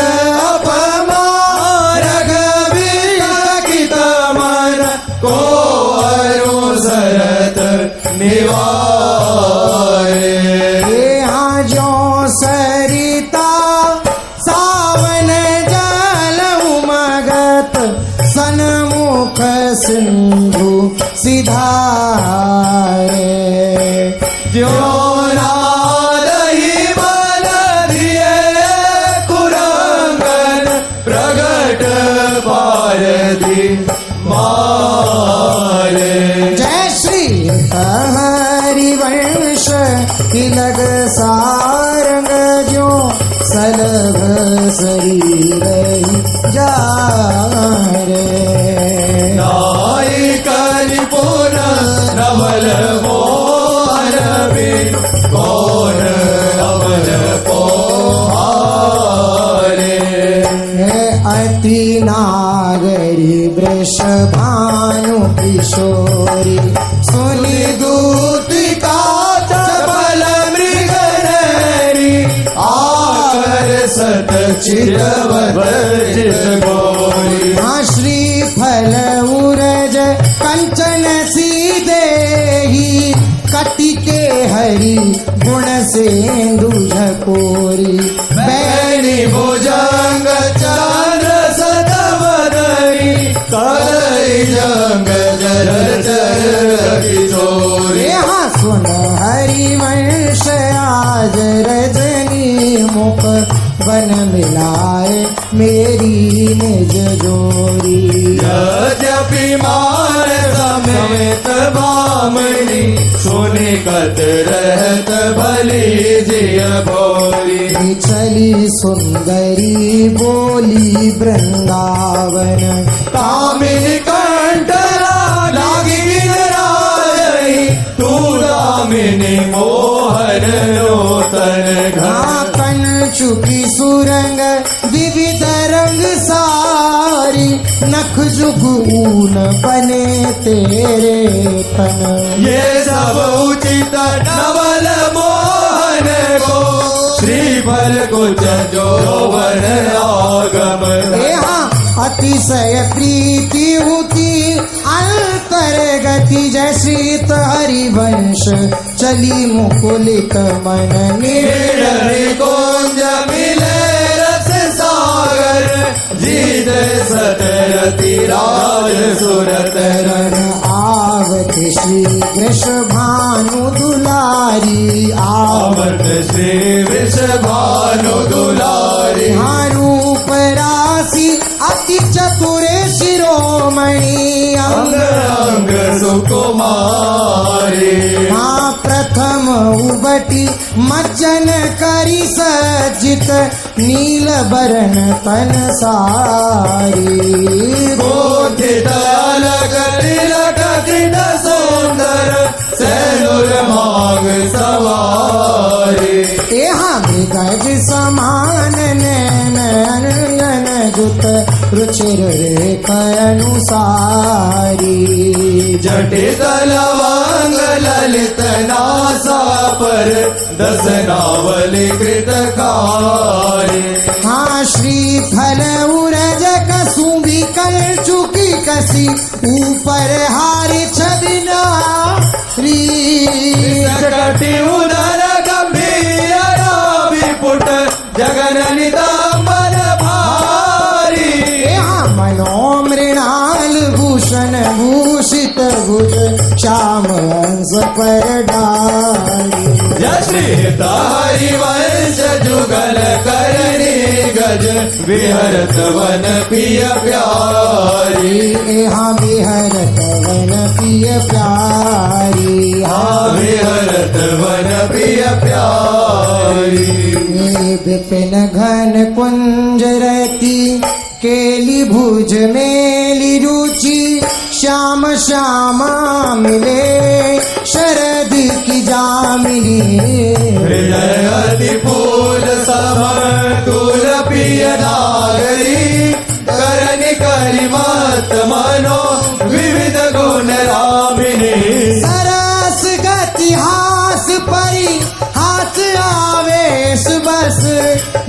अपमार्ग विरकित मन को अनुसरत निवारे यहाँ जो सरिता सावन जल उमगत सन्मुख सिंधु सिधारे जो नादहि मन दिए कुरंगन प्रगट पारधि मारे जय श्री हरिवंश तिलक सारंग जो सलभ शरीर जारे नाई करिपूर्ण नवल मोहन बिन कौन अमल पोहारे अति नागरी वृषभानु किशोरी सुनि दूतिका चपल मृग नरी आकर सत चिरवत चित गोरी श्री फल उरज कंचन सीदेही कटिके हरि गुण सेंदु झकोरी बैनी भुजंग चंद्र सतवदरी कलई जंग जल चर किशोरी यहाँ सुन हरिवंश आज रजनी मुख बन मिलाए मेरी निज जोरी यद्यपि मान समेत भामनी सुनि कत रहत भली जिय भोरी चली सुंदरी बोली वृंदावन कामिनी कंठरा लागी गिरराई तू दामिनी मोहन नूतन घन चुकी सुरंग विविध रंग सारी नख जुगून बने तेरे तन ये सब उचित नवल मोहन को श्रीफल कुछ जोवन आगम यहाँ अतिशय प्रीति होती अंतर्गति जैसीत हरिवंश चली मुकुलित मन निडरी कुंज मिले रस सागर जीत सतरति राज सुरतरन आवत श्री वृषभानु दुलारी आवत श्री वृषभानु दुलारी रूप राशि अति चतुरे शिरोमणि अंग अंग सुकुमारी प्रथम उबटी मज्जन करी सज्जित नील बरन तन सारी गोथित अलग तिलक कृत सुंदर सैनुर मांग सवारी यहाँ मृगज समान नैन जुत रुचिर रेख अनुसारी जटित लवांग ललित नासा पर दस नावली कृतकारी श्री फल उरज कसुंभी कल चुकी कसी ऊपर हारी छबिना कटी उदर गंभीर विपुट जगन निदाम्बर भारी मनोमृणाल भूषण भूषित भुज श्याम हंस पर डाली श्री हरिवंश जुगल करणी गज विहरत वन पिय प्यारी यहाँ विहरत वन पिय प्यारी विहरत वन पिय प्यारी विपिन घन कुंज रहती केली भुज मेली रुचि श्याम श्यामा मिले शरद की जामिनी हृदयति फूल सम तुल पिय नागरी करनि करि मत मनो विविध गुण रामिनी सरस गति हास परी हाथ आवेश बस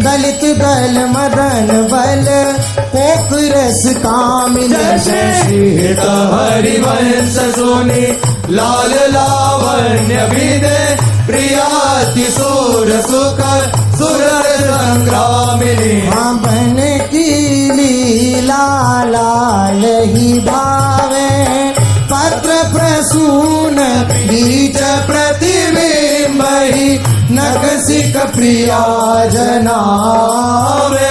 दलित दल मदन बल कोक रस कामिनी श्री हरिवंश सुनि लाल लावण्य विदे प्रियाति सूर सुख सुर संग्रामिनी बन की लीला लाल ही भावे पत्र प्रसून बीज प्रतिबिंब ही नकसिक प्रिया जनावे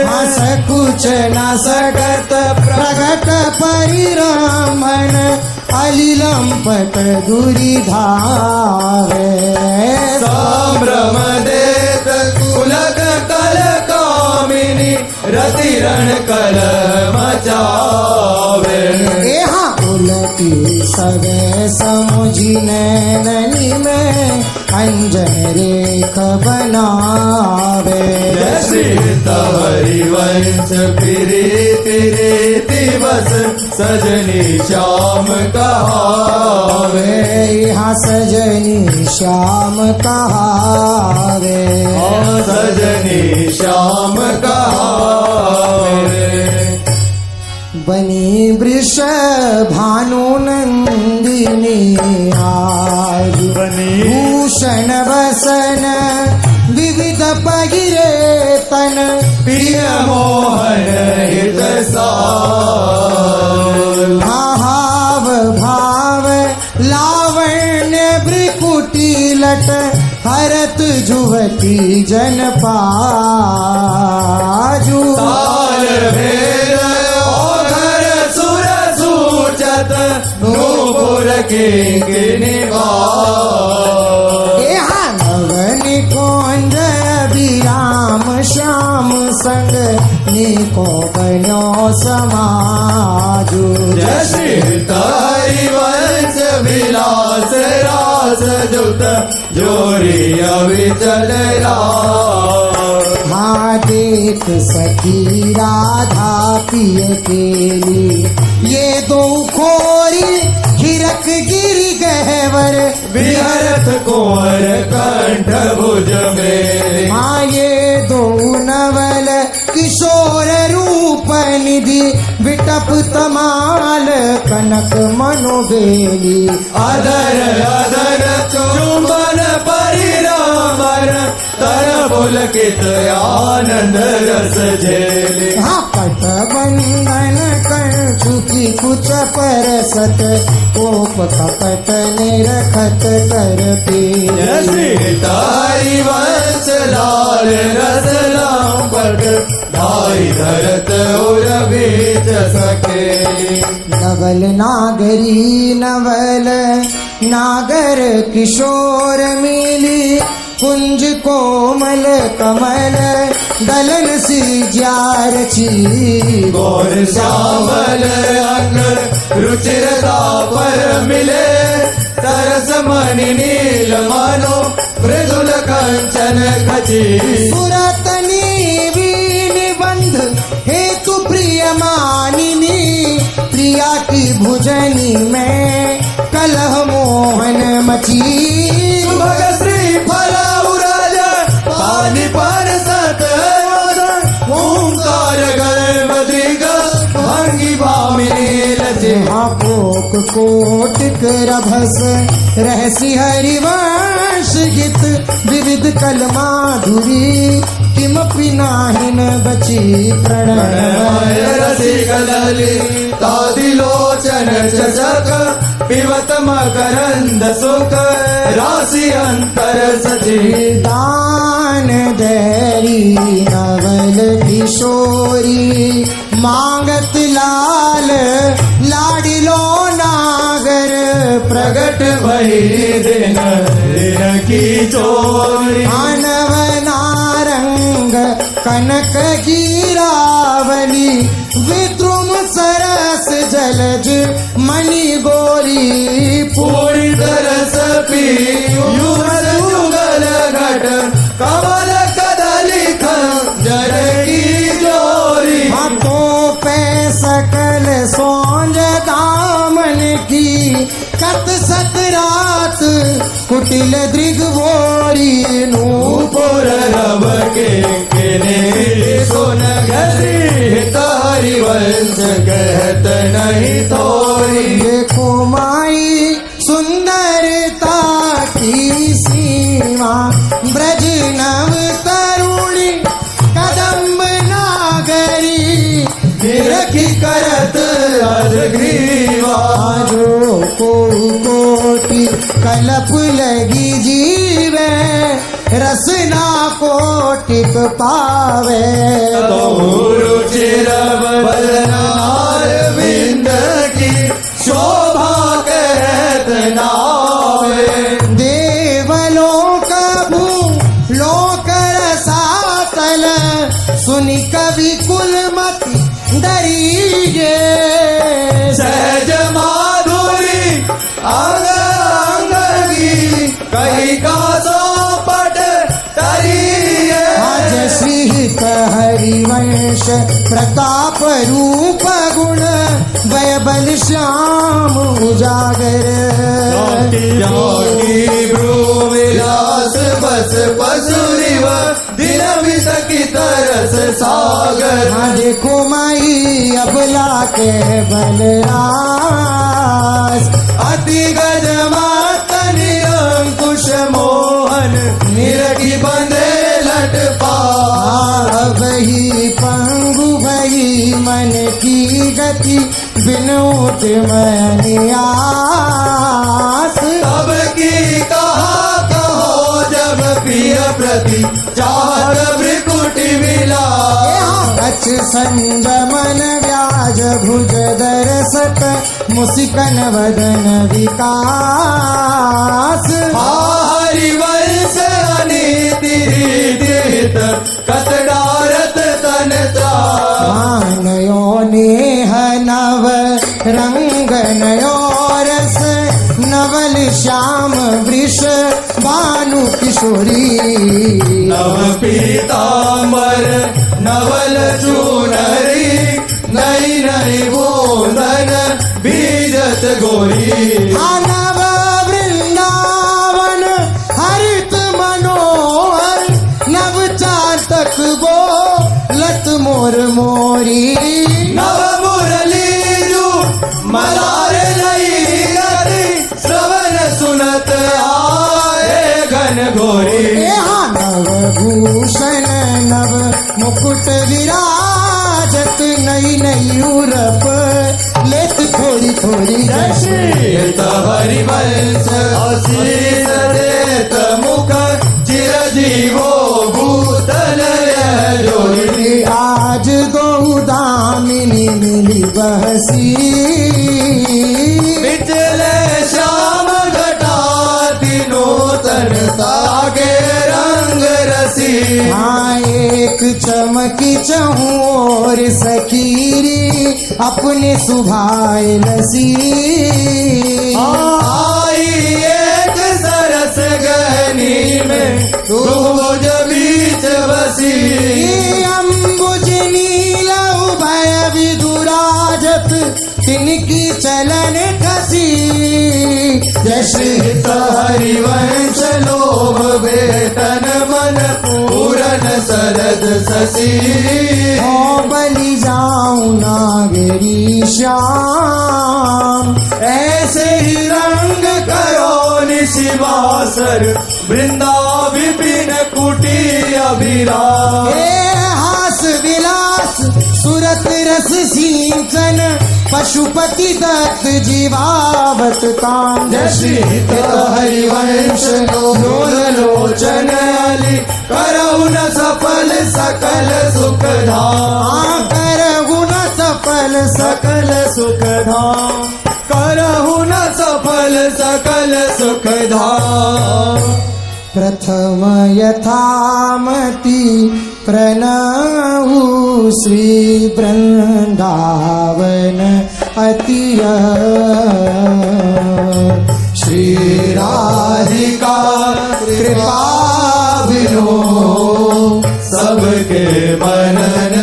हस कुछ न सकत प्रगट परिरमण अलिलंपट दुरिधावे संभ्रम देत कुलक रति रण कल मचावे एहा उलटी सवे समुझी नैननी में अंजन रेख बनावे श्री तवरी वंश प्रीति रीति बस सजनी श्याम कहावे यहाँ सजनी श्याम कहावे सजनी श्याम कहावे बनी वृष भानु नंदिनी आज बनी भूषण बसन विविध पगिरे तन प्रिय मोहन हित सार भाव भाव लावण्य भ्रिकुटी लट हरत जुवती जन पाजू ताल भेद ओघर सुर सूचत नूपुर किंकिणी एहा नवन निकुंज विराम श्याम संग निको बनो समाजू श्री तारी वंश विलास रास जुत जोरी अविचल हाँ देख सखी राधा पिय केली ये दो खोरी हिरक गिरी गहवर विहरत कुंवर कंठ भुज में हाँ ये दो नवल किशोर रूप निधि विटप तमाल कनक मनोबेली अधर अधर चुंबन परिरामर तर पुलकित आनंद रस झेले हाँ पट बंधन कर चुकी कुछ परसत कोप कपट निरखत कर पी श्री तारी वंश लाल रस लांपट धाई धरत उर बीच सके नवल नागरी नवल नागर किशोर मिली कुंज कोमल कमल दलन सी जार ची गौर श्यामल अंग रुचिरता पर मिले तरस मणि नील मानो मृदुल कंचन खची सुरतनी निबंध हेतु प्रिय मानिनी प्रिया की भुजनी में कलह मोहन मची भग श्री फल उराज पानी पर सत ओंकार गण मृग भंगी भामिनी लचे कोक कोटिक रभस रहसी हरिवंश गीत विविध कल माधुरी किमपि नाहिन बची प्रणय रसिक ललिता दिलोचन चषक पिबत मकरंद सुख राशि अंतर सची दान देरी नवल किशोरी मांगत लाल लाडिलो नागर प्रगट भई दिन दिन की चोरी मानव नारंग कनक गिरावली विद्रुम सरस जलज मणि गोरी पूरी तरस पी युगल युगल घट कमल कदली जर की जोरी हाथों पे सकल सोंज दामन की कत सत रात कुटिल दृग भोरी नूपुर रब के किने सुन घसी तारी वंश कहत नहीं थोरी देखो माई सुंदरता की सीमा ब्रज नव तरुणी कदम्ब नागरी निरखी करत अधग्रीवा जो को कोटि कलप लगी जीवे रसना कोटिक पावे रुचिर बदनार विंद की शोभा कहत नावे देवलोक भू लोक रसातल सुनि कवि कुल रही कहीं का सौपट तरिए आज श्रीहित हरिवंश प्रताप रूप गुण वय बल श्याम उजागर ज्ञानी भ्रू विलास बस पसुरिव दिन विसकी तरस सागर हाँ देखो माई अबला के बलराज अति गज माता निरंकुश मोहन निरखी बंदे लट वही पंगु भई मन की गति बिनोद मन आस तब की कहो जब प्रिय प्रति चाहत भ्रिकुटि मिला कछ संजमन व्याज भुज दरसत मुसिकन वदन विकास हरिवंश अनीति रीत कतडारत तन मानयो नेह नव रंग नयो रस नवल श्याम वृष भानु किशोरी नव पीतांबर नवल चूनरी नई नई बोधन बीजत गोरी नव वृंदावन हरित मनोहर नव चातक गो लत मोर मोरी नव मुरली जू मलार लई गति श्रवण सुनत आए घन घोरी नव भूषण नव मुकुट विराजत नई नई उरप लेत थोड़ी थोड़ी श्रीत हरिवंश आशीष देत मुख चिरजीवो भूतल जोड़ी आज दो दामिनी मिली बहसी पिछले श्याम घटा तीनों तनता के रंग रसी हाँ एक चमकी चहूर सखीरी अपने सुभाए लसी आई एक सरस गहनी में रोज बीच बसी अम्बुज नील उभय विदुराजत तिनकी चलन कसी जश्रित हरिवंश लोभ वेतन मन पूरन सरद ससी हो बलि जाऊं नागरी श्याम ऐसे ही रंग करो निशिवासर वृंदा विपिन कुटी अभिराम हास विलास सुरत रस सिंचन पशुपति दत्त जीवावत कांड जश्रित हरिवंश लोचन अली करहु न सफल सकल सुख धाम करहु न सफल सकल सुख धाम करहु न सफल सकल सुख धाम प्रथम यथामति प्रणहु श्री वृंदावन अतिय श्री राधिका कृपा बिनो सबके मनन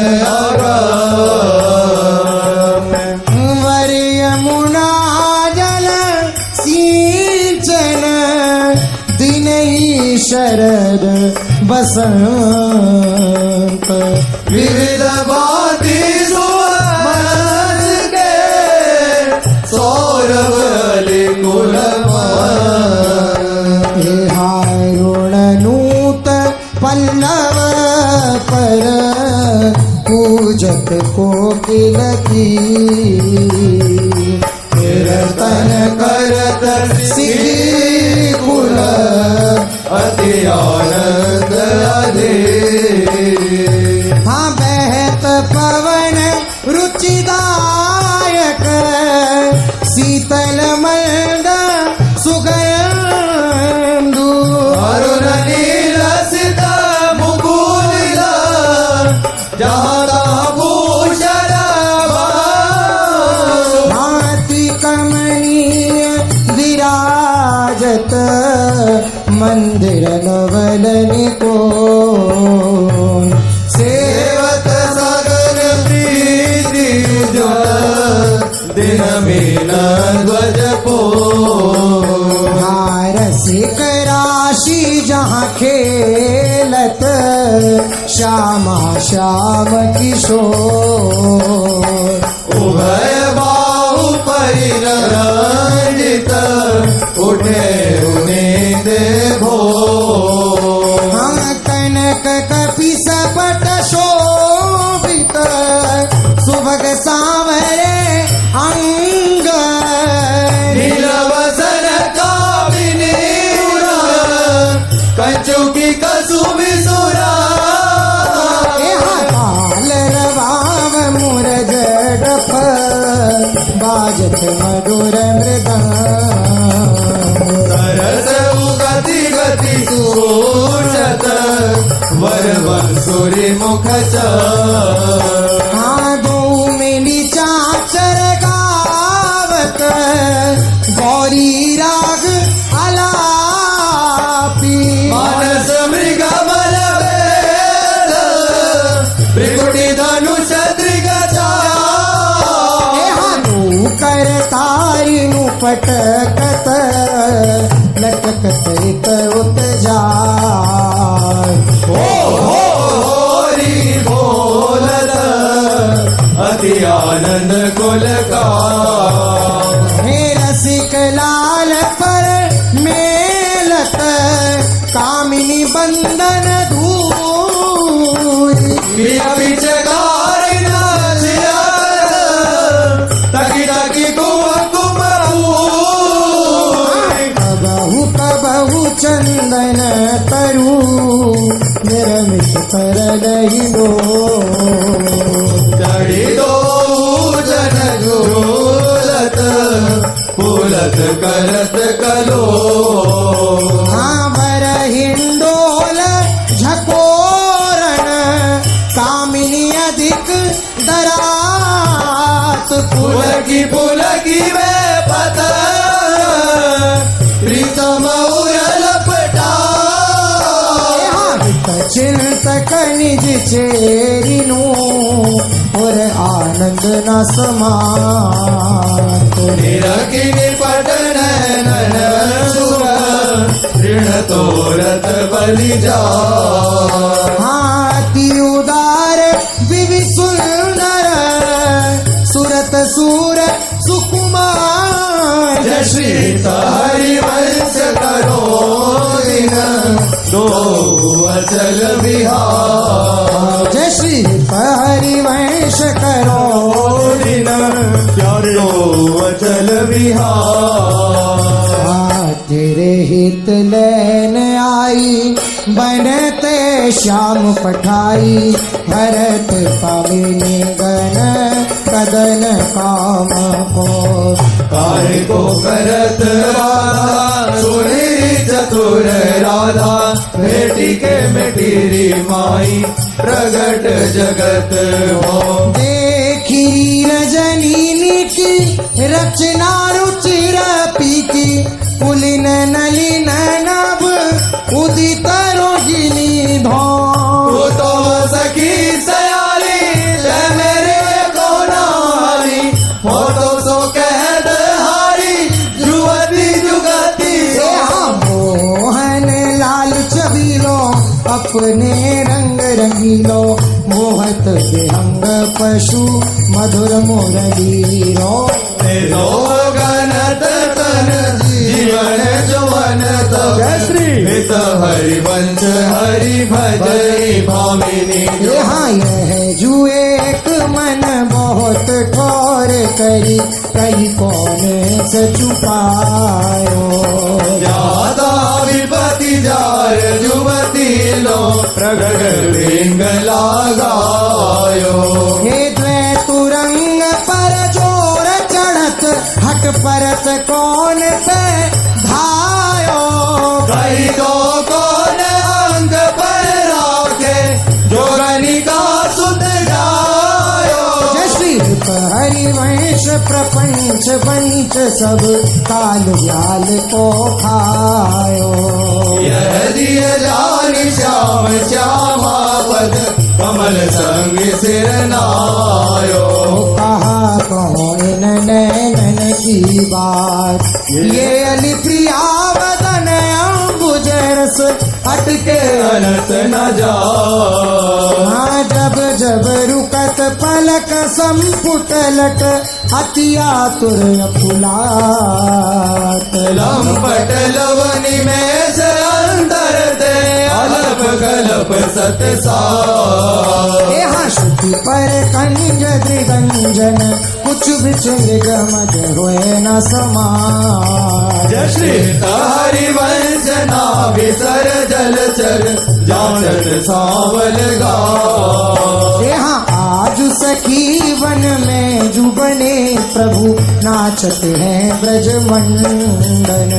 वर यमुना जल सिंचन दिन शरद बसंत विविध भांति सुमन के सौरभ अली कुल हारुणनूत पल्लव पर पूजत कोकिल की कीर्तन करत सिखी कुल अति आनंद अधे हाँ बहत पवन रुचिदायक शीतल मंद सुगंधु अरुण नील सीता मुकुल जहाँ भूषण भांति कमनीय विराजत मंदिर नवलनि को सेवत सगन प्रीति उज्ज्वल दिन मीन ध्वज पो रसिक राशि जहाँ खेलत श्यामा श्याम किशोर उभय बाहु परिरंजित उठे उन्हें देवो हम कनक कपि सपट शोभित सुभग सांवरे अंग नीलवसन कामिनी कंचुकी कसुमी सुरा काल रवाव मुरज डफ बाजत मधुर मृदंग सरस गति गति सूचत वर बंसुरी मुख दो मिली चाचर गावत गौरी राग अलापी मानस मृग बल वेद त्रिकुटी धनुष दृग कर तारी नु पटकत लटकत इत उत जाय होरी बोलत अति आनंद कुल का हे रसिक लाल पर मेलत कामिनी बंदन दूरी पिचकार तकी तकी कुम कबहु कबहु चंदन तरु निर्मित कर लो चढ़ी दो जन झूलत फूलत करत कलो वर हिंडोल झकोरण कामिनी अधिक दरात पुलकी पुलकी वे पत प्रीतम लपटा चिंतक निज चेरिनु और आनंद न समात निरखी निपटन नन सुर ऋण तोरत बलि जा हाथी उदार विवि सुंदर सुरत सूर सुकुमार जय श्री हरिवंश करो दिन दो अचल विहार जय श्री हरिवंश करो दिन दो अचल विहार तेरे हित लेन आई बनते श्याम पठाई भरत कामिनी गण कदन काम को कार्य को करत राधा सुनी चतुर राधा बेटी के मेटीरी माई प्रगट जगत हो देखी रजनी की रचना रुचिर पीकी पुलिन नलिन नभ उदित रोहिणी धो तो सखी सयाली ते मेरे को नारी हो तो सो कहत हारी जुवती जुगती मोहन लाल छबीलो अपने रंग रंगीलो मोहत विहंग पशु मधुर मुरलीरो गणत तन जीवन जवन हित हरिवंश हरि भजई भामिनी यहाँ यह जुए एक मन बहुत ठोर करी कई कौन से छुपायो ज्यादा विपति जार जुवती लो प्रगट लिंग लगायो हे द्वै तुरंग पर जोर चढ़त हट परत कौन पे धायो कई दो कौन अंग पर राखे जोगनी का सुत जायो जय श्री हरिवंश प्रपंच पंच सब काल व्याल को खायो प्रिय जानी श्याम श्यामा पद कमल संग सिर नायो। कहा कौन नैनन की बात, ये अली प्रिया वदन अंबुज रस हटके अनत न जा। हाँ जब जब रुकत पलक संपुट लट अति आतुर फुलात। लंपट लवनी में से अंतर ते अलप गलप सत सा। यहाँ श्रुति पर कंज त्रिगंजन कुछ बिचंग गमज हुए न समाज। श्री हरिवंश नाभिसर जलचर जाचर सांवल गा। यहाँ आज सखी वन में जुबने प्रभु नाचत हैं ब्रज मंडन।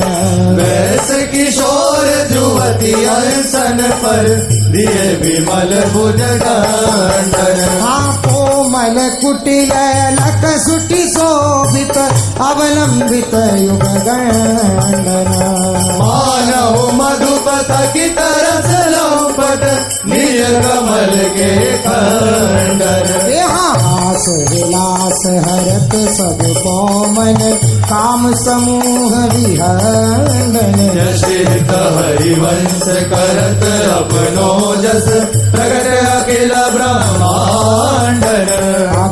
वैस किशोर जुवती अंसन पर दिए विमल भुज दंडन। हाँ कोमल कुटिल लक सुटि शोभित अवलंबित युग गंडन। मानव मधुपत की तरस लंपट निय कमल के खंडन। यहाँ हास विलास हरत सब कोमल काम समूह विहंगन। यशित हरिवंश करत अपनो जस प्रगट अखिल ब्रह्मांडन।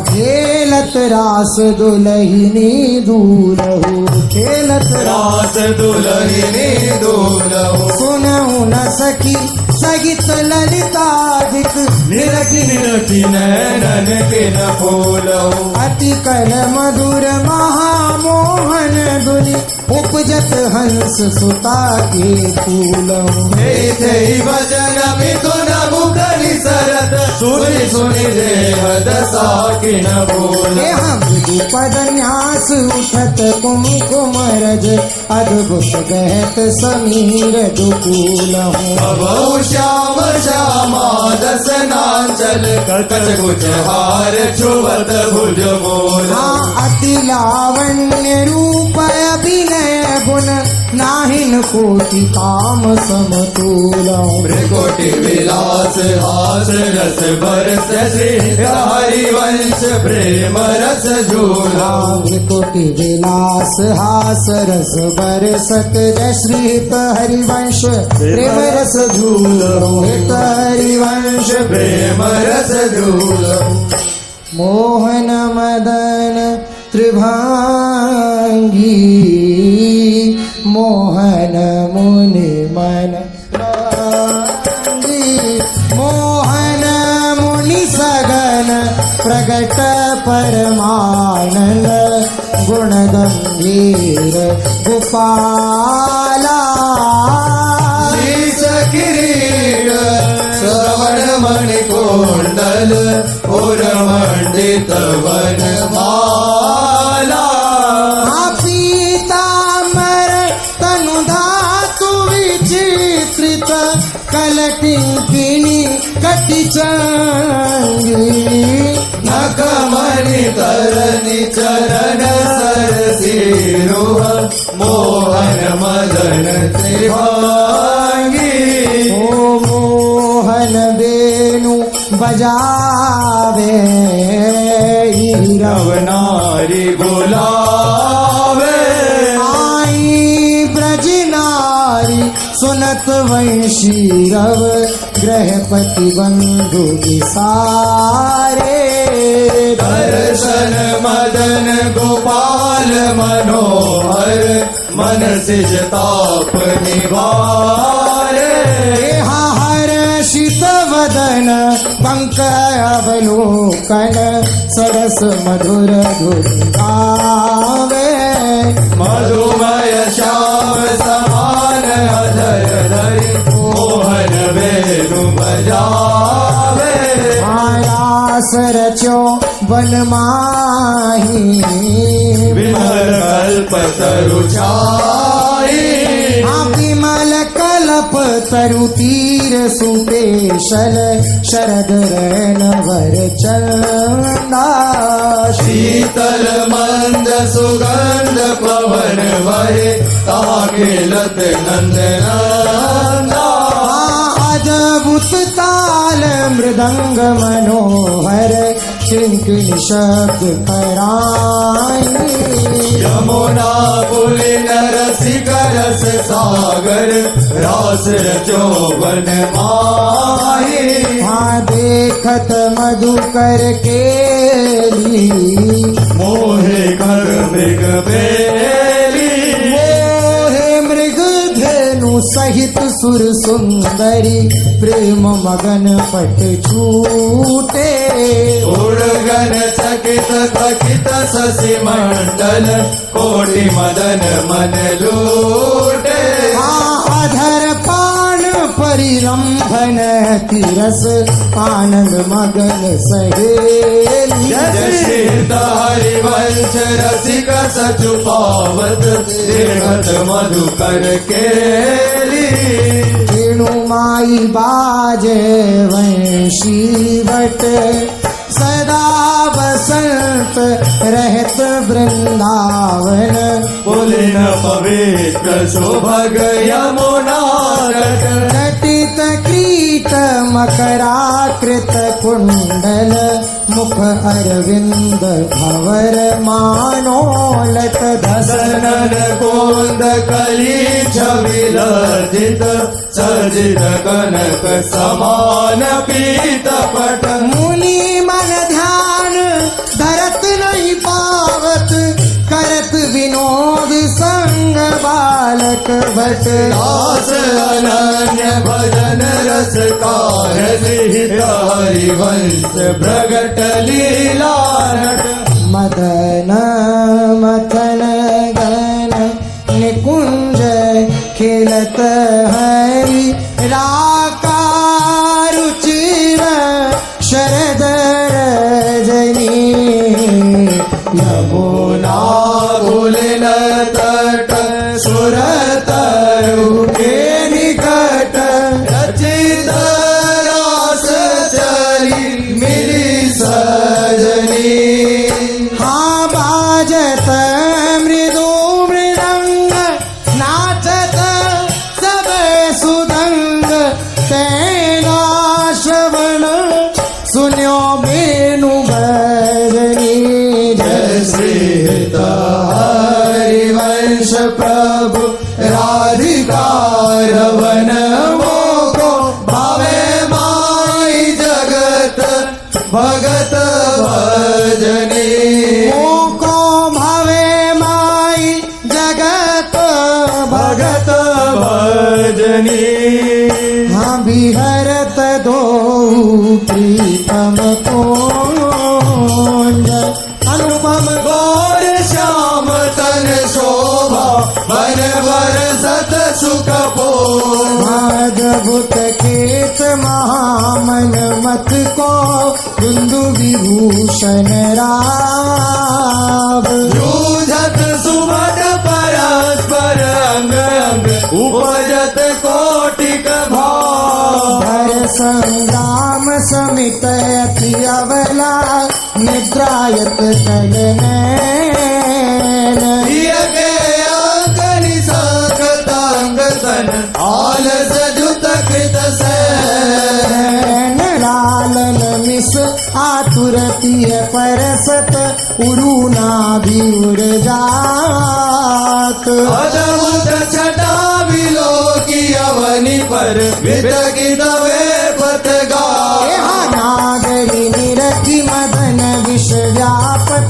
खेलत रास दुलहिनी दूलहु खेलत रास दुलहिनी दूलहु। सुनहु न सखी सगित ललिताधिक निरखि निरखि नैनन किन फूलहु। अति कल मधुर महामोहन दुनि उपजत हंस सुता के फूलहु। ही भजन मिथुन मुखनि सरत सुनि सुनि देव दशा किन बोल। यहाँ विधि पद न्यास उठत कुमकुम रज अद्भुत गहत समीर दुकूलहु। अबहु श्याम श्यामा दस नांचल कच कुच हार छुवत भुज मोल। हाँ अति लावण्य रूप अभिनय गुण नाहिन कोटि काम समतुलहु। कोटि विलास हास रस बरस श्री हरिवंश प्रेम रस झूला। कोटि विलास हास रस बरसत जय श्रीत हरिवंश प्रेम रस झूलहु। हित हरिवंश प्रेम रस झूला। मोहन मदन त्रिभांगी मोहन मुनि मन रंगी। मोहन मुनि सगन प्रगट परमानंद गुण गंभीर गोपाला। शीश किरीट श्रवण मणि कुंडल और मंडित वन माला। पीताम्बर तनु धातु विचित्रित कलटिंकिनी कटि चांगी। नखमणि तरनि चरण सरसिरुह मोहन मदन त्रिभांगी। ओ मोहन वेणु बजावे नव नारी बुलावे। आई ब्रज नारी सुनत वंशी रव ग्रहपति बंधु विसारे। दर्शन मदन गोपाल मनोहर मन सिजताप निवारे। हर्षित वदन पंक अवलोकन सरस मधुर धुन गावे। मधुमय श्याम समान अधर धरि मोहन वेणु बजावे। आयास रचो वन माही विमल कल्प तरु छाई। विमल कल्प तरु तीर सुपेशल शरद रैन वर चंदा। शीतल मंद सुगंध पवन वहे ताके लत नंद नंदा। मृदंग मनोहर किंकिणी शब्द कराई। यमुना पुलिन रसिक रस सागर रास चौवन माही। हाँ देखत मधुकर केली मोहे कर मृग बेली। मोहे मृग धेनु सहित सुर सुंदरी प्रेम मगन पट छूटे। उड़गन चकित थकित शशि मंडल कोटि मदन मन लूटे। अधर पान परिरंभन तिरस आनंद मगन सहेली। हरिवंश रसिक सचु पावत देखत मधुकर केली। वेणुमाई बाजे वंशी भट सदा बसंत रहत वृंदावन। पुलिन पवित्र सुभग यमुना तट। घटित क्रीत मकराकृत कुंडल मुख अरविंद भवर मानोलत दसनन कोंद कली छविलजित सजित कनक समान पीत पट। मुनि मन ध्यान धरत नहीं पावत करत विनोद संग बालक भट। दास अनन्य भजन रस कारहित हरिवंश प्रगट लीला नट। मदन मथन गन निकुंज खेलत हरि राकारुचिर शरद रजनी। यमुना पुलिन तट सुरत के निकट। रचित रास चली मिली सजनी। हाँ बाजत मृदु मृदंग नाचत सब सुदंग। तेना श्रवण सुन्यो बेनु बजनी। जय श्री हरिवंश प्रभु राधिका रवन मोको। भावे माई जगत भगत भजनी। मोको भावे माई जगत भगत। भगत भजनी। हाँ बिहरत दो प्रीतम कुंज अनुपम गौर श्याम तन शोभा वन बरसत सुख पोषा। अद्भुत केत महामन मत को बिंदु विभूषण राव। जूझत सुमन परस्पर अंग अंग उपजत कोटिक भाव। हर संग्राम समित अति अवला निद्रायत कलनैन। के अंगनि सकतांग सन आलस जुत कृत सैन। लालन मिस आतुर पिय परसत उरुना भी उड़ जात। अद्भुत छटा विलोकी अवनि पर वितकित वे पतगा। यहाँ नागरी निरखी मदन विष व्यापक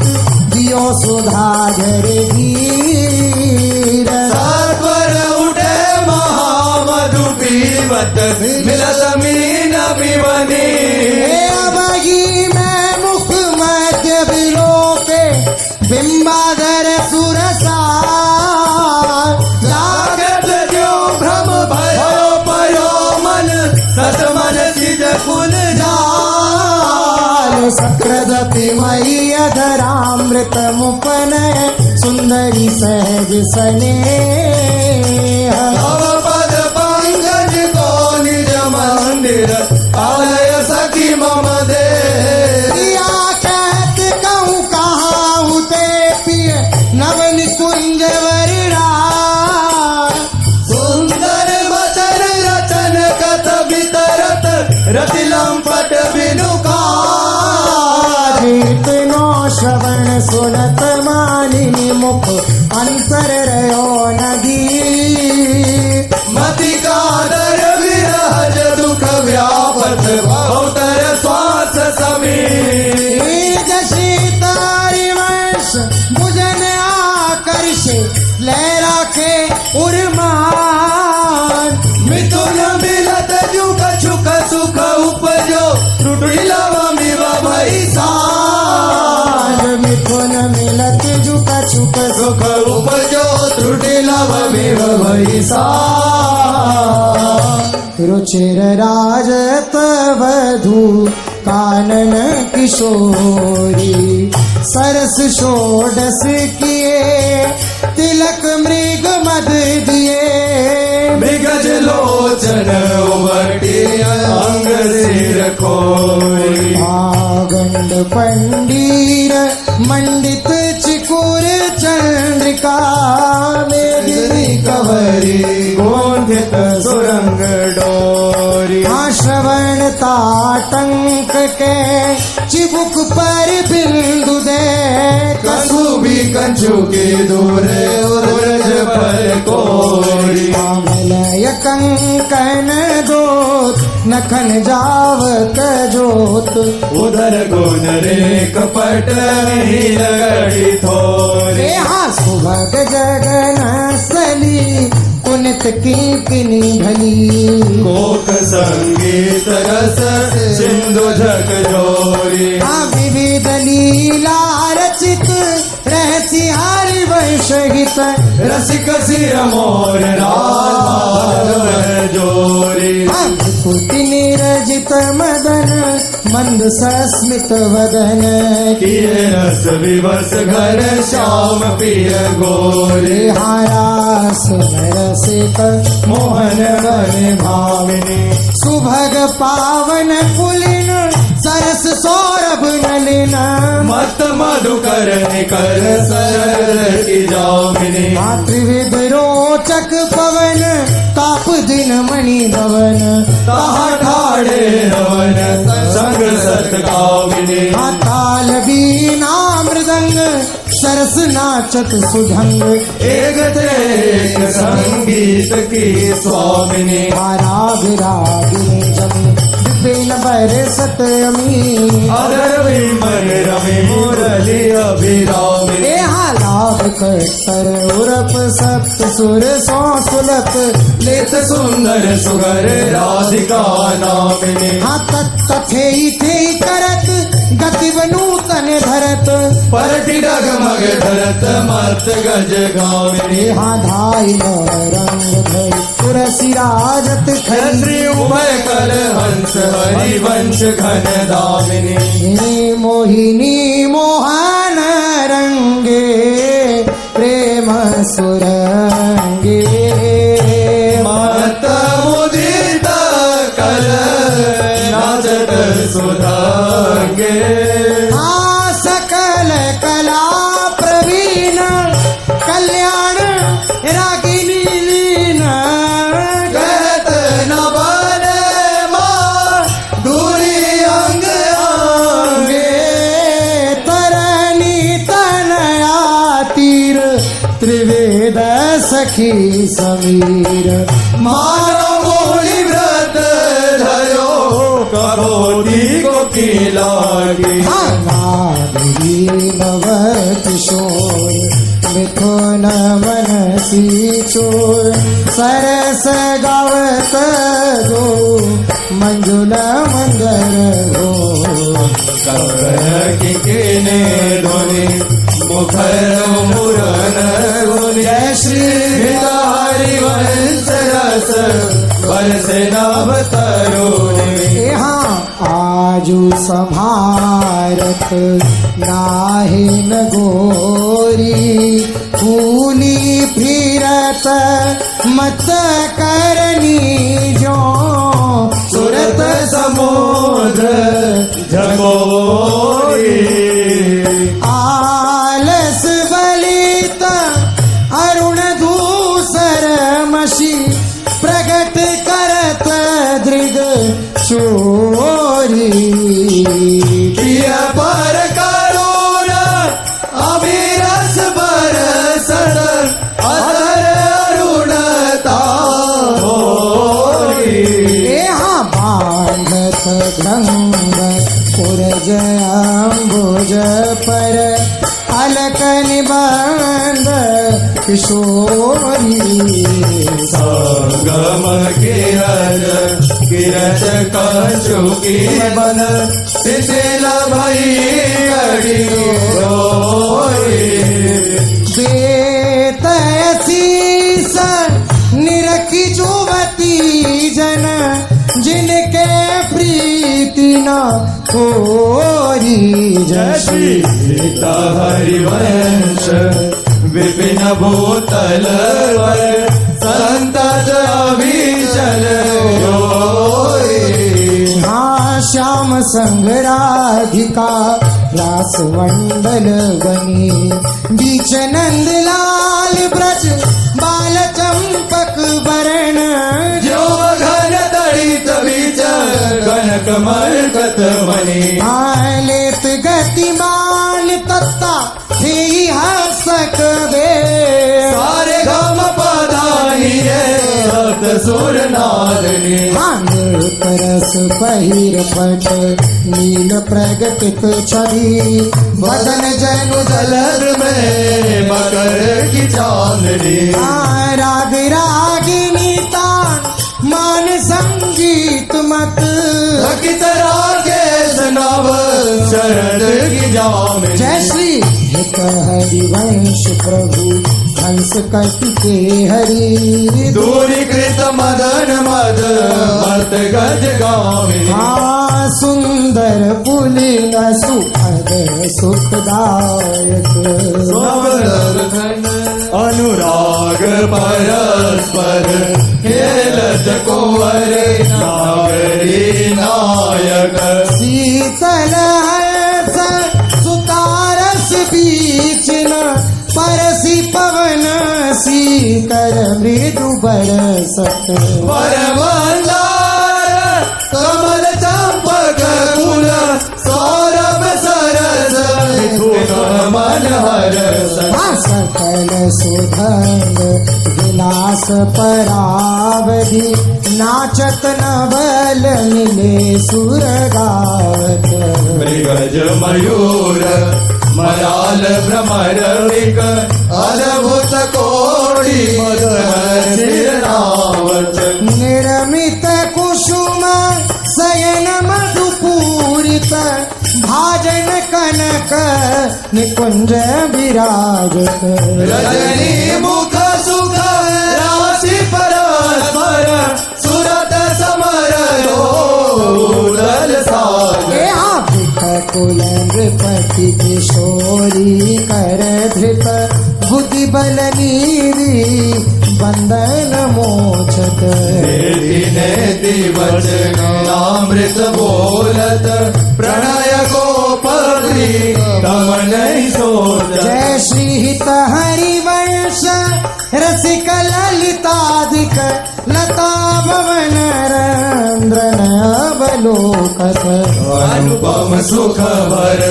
दियो सुधागर धीर। सर्वर उठे महामधु पीवत मिलत मीन विवनी। अबही में मुख मध्य विलोके बिंबाधर सुरसा। लागत जो भ्रम भयो पयो मन सत मन सिज कुल जाल सक्रदपि मयि अधरामृत मुपनय सुंदरी सहज स्नेह। तव पद पंकज को निज मंदिर आलय सखी मम दे। प्रिया कहत कहूँ कहाँ ते पिय नव निकुंज वरड़ा। सुंदर वचन रचन कथ वितरत रति लंपट बिनुका कीर्तनो श्रवण सुनत मानिनी मुख अंतर रयो नदी मति कादर विरहज दुख व्यापत भवतर श्वास समीर शीतारी वर्ष मुझन आकर्षे लहरा के उर्मान मिथुन मिलत जुग छुक सुख उपजो त्रुटि लवमिव भैसान मिथुन मिलत जुक छुक सुख उपजो त्रुटि लवमिव भैसान रुचिर राजत वधू कानन किशोरी सरस षोडश किए तिलक मृग मद दिए मृगज लोचन उमटी अंग सिर खोई आगंड पंडीर मंडित चिकुर चंद्रिका मेदिनी कवरी गोंधित सुरंग डोरी श्रवण ताटंक के चिबुक पर बिंदु दे कसुबी कंचु के दूर उरज पर कोरी कमलय कंकन दोत नखन जावत जोत उधर गुण रे कपट लगड़ी थोरी सुभग जगन सली पुनित किंकिनी भली कोक संगीत रस सिंधु झक जोरी विविध लीला रचित रहसी हरि वंश गीत रसिक सिर मोर राधाव जोरी कुति निरजित मदन मंद सस्मित वदन किए रस विवश घर श्याम पिय गोरी हारास रसिक मोहन बन भाविनी सुभग पावन पुलिन सरस सौरभ नलिन मत मधुकर निकर सरल की जामिनी त्रिविध रोचक पवन ताप दिन मणि भवन ताहा ठाड़े रवन संग सत कामिनी ताल बीना मृदंग सरस नाचत सुधंग एक एक संगीत की स्वामिनी राग रागिनी जमी बिन बरसत अमी अदर विमल रवि मुरली अभिरामिनी लाभ कर उरप सप्त सुर सौ सुलत लेत सुंदर सुगर राधिका नामिनी तथे थे करत गति नूतन धरत परटि डगमग धरत मत गज गामिनी धाई रंग धर तुरसी राजत श्री उभय कर हंस हरिवंश घन दामिनी मोहिनी मोहन रंगे प्रेम सुरंगे मत मुदित कल नाचत सुधांगे सकल कला प्रवीण कल्याण रागिनी लीन कहत न बने मां दूरी अंग अंगे तरनी तनया तीर त्रिवेद सखी समीर मानो मोहि व्रत धरो करोति को की लागी किशोर मिथुन मनसी चोर सरस गावत गो मंजुल मंदर गो की किने ध्वनि मुखर मुरन गुनि जय श्री हरिवंश रस बरसे नभ तरुणी यहाँ आजू संभारत नाहि न गोरी फूली फिरत मत करनी जो सुरत समुद्र झकोरी आलस बलित अरुण धूसर मशी प्रगट करत दृग शो मुखभंग पुरजम्बुज पर अलक निबंध किशोरी संगम किरच कछुकी बन शिथिल भई कड़ी बेतसीस निरखी जुवती जन जिनके प्रीति न कोरी जय श्री सीता हरिवंश विपिन भूतल पर संतत अभिचल हाँ श्याम संग राधिका रास मंडल बनी बीच नंद लाल ब्रज बाल चंपक बरण जो घन तड़ित बीच कनक मरकत मणि लेत गतिमान तत्ता ही हसक दे सारे गम पधानी सत सुर नारणी तरस पहिर पट नील प्रगटित छवि वदन जनु जलर में मकर की चांदनी राग रागिनी तान मान संगीत मत रखित राकेश नव शरद की जाम जय श्री हित हरिवंश प्रभु हंस कटिके हरि दूरीकृत मदन मद मर्त गज गामिनी सुंदर पुलिन सुखद सुखदायक अनुराग परस्पर खेलत कुंवर नागरी नायक शीतल हर्ष सुतारस बीच न परसी पवन सीकर मृदु बरसत परमंदार कमल चंपक कुल सौरभ सरस मिथुन मन हरस सकल सुधंग विलास परावधि नाचत नवल मिले सुर गावत मृगज मयूर मराल भ्रमर विक अद्भुत कोटि मदनावत निर्मित कुसुम शयन मधुपूरित भाजन कनक निकुंज विराजत रजनी मुख सुख राशि परस्पर सुरत समर लोदल सागर कुल नृपति किशोरी कर धृत बुद्धि बल नीरी बंदन मोचत नेति वचनामृत बोलत प्रणय गोपी कमन सोच जय श्री हित हरिवंश रसिक ललिताधिक लता भवन रंद्रन अवलोकत अनुपम सुख भर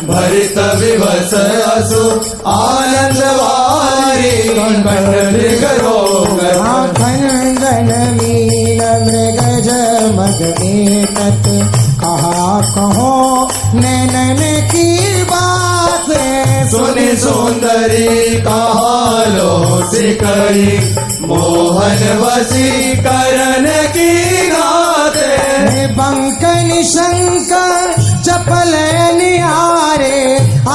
भरित विवस असु आनंद वारी खंडन मीन मृगज मगने तत् कहा कहो नैनन की बात सुनि सुंदरी कहालो सिकरी मोहन वसी करण की गाते बंक निशंकर चपल निहारे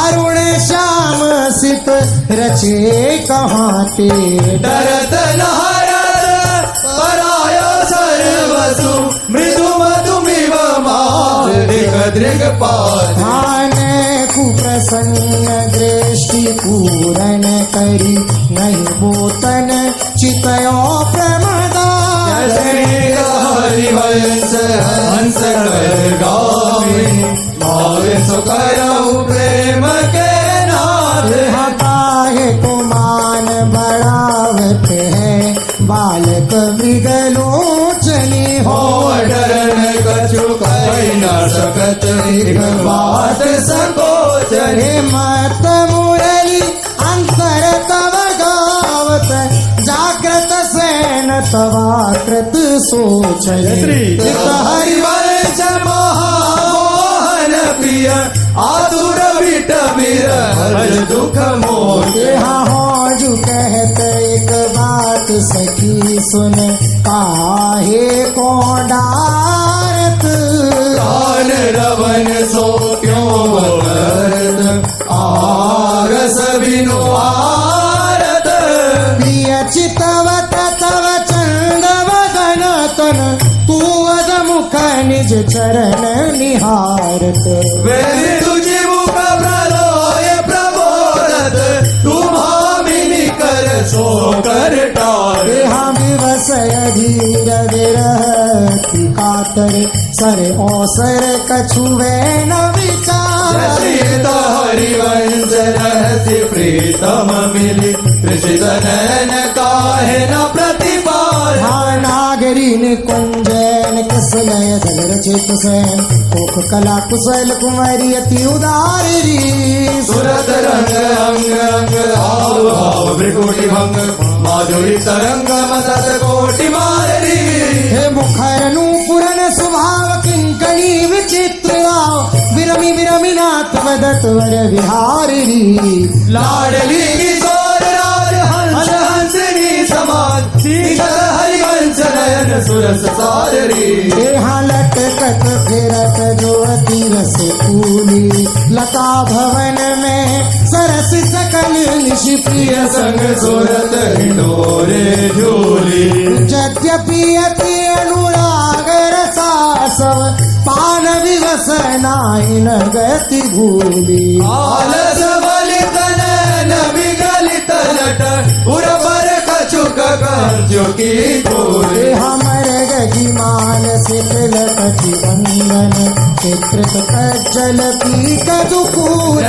अरुण श्याम सित रचे कहाते डरत नहरत परायो सर्वसु मृदु मधुमिव मादिक दृग ध्यान कुप्रसन्न दृष्टि पूरन करी नहीं बोतन चितयो प्रमदा हरिवंश हंस कर गामिनी भावे सुकरऊ प्रेम के नाथ हताहे को मान बढ़ावत है बालक मृगलोचनी हो डरन कछु कही न सकत एक बात संकोचन हे मत मुरली अंतर तव गावत जागृत सेन तवाकृत सोच हरिवंश प्रिय आतुर विटबीर हर दुख मोर यहाँ हो जो कहत एक बात सखी सुन, काहे को डारत कान रवन सो क्यों बरत आरस बिनु आरत प्रिय चितवत तव चंद वदन तन, तू अद मुख निज चरण निहारत। वेरी तुझी मुख प्रलोय प्रबोधत तू भामिनी कर सो कर टार देहा विवसय धीर विरहति कातर, सर औसर कछुवे न विचार। सीता हरिवंश रहस्य प्रीतम मिली ऋषित नयन काहे न प्रतिपाल हाँ नागरीन कुंजन कुशलय दल रचित सैन, कोक कला कुशल कुमारी अति उदारी। सुरत रंग अंग अंग भाव भाव भ्रिकुटी भंग माधुरी तरंग मदत कोटि मारी हे मुखर नूपुरन स्वभाव किंकणी विचित्र आओ, विरमी विरमी नाथ वदत वर विहारी। लाडली किशोर राज हंस हंसनी समान शीतल हरिवंश नयन सुरस सारी देहा लटकत फिरत जो अति रस फूली, लता भवन में सरस सकल निशि प्रिय संग सुरत हिंडोरे झूली यद्यपि अति अनुराग रसासव, पान विवस नाहि न गति भूली। आलस बलित नयन विगलित लट उर्वर कछुक कंजु की गोली हमर गजिमान शीतल कटि बंधन, चित्रित कज्जल पीक दुकूल।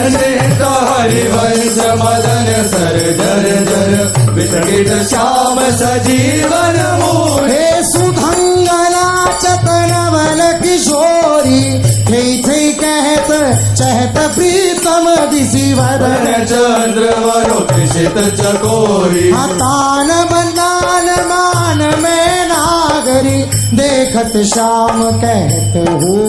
हरिवंश मदन सर जर जर वितरित श्याम सजीवन मूल हे सुधंगना चतनवल किशोरी, थई थई कहत चहत प्रीतम दिशि वदन। चंद्र वरुषित चकोरी तान बंदान मान में नागरी, देखत श्याम कहत हो।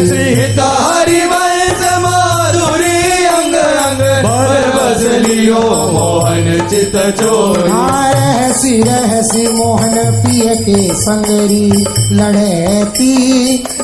श्रीत हरिवंश माधुरी अंग अंग भर बस लियो मोहन चित चोरी रहसी रहसी मोहन पिय के संगरी, लड़ती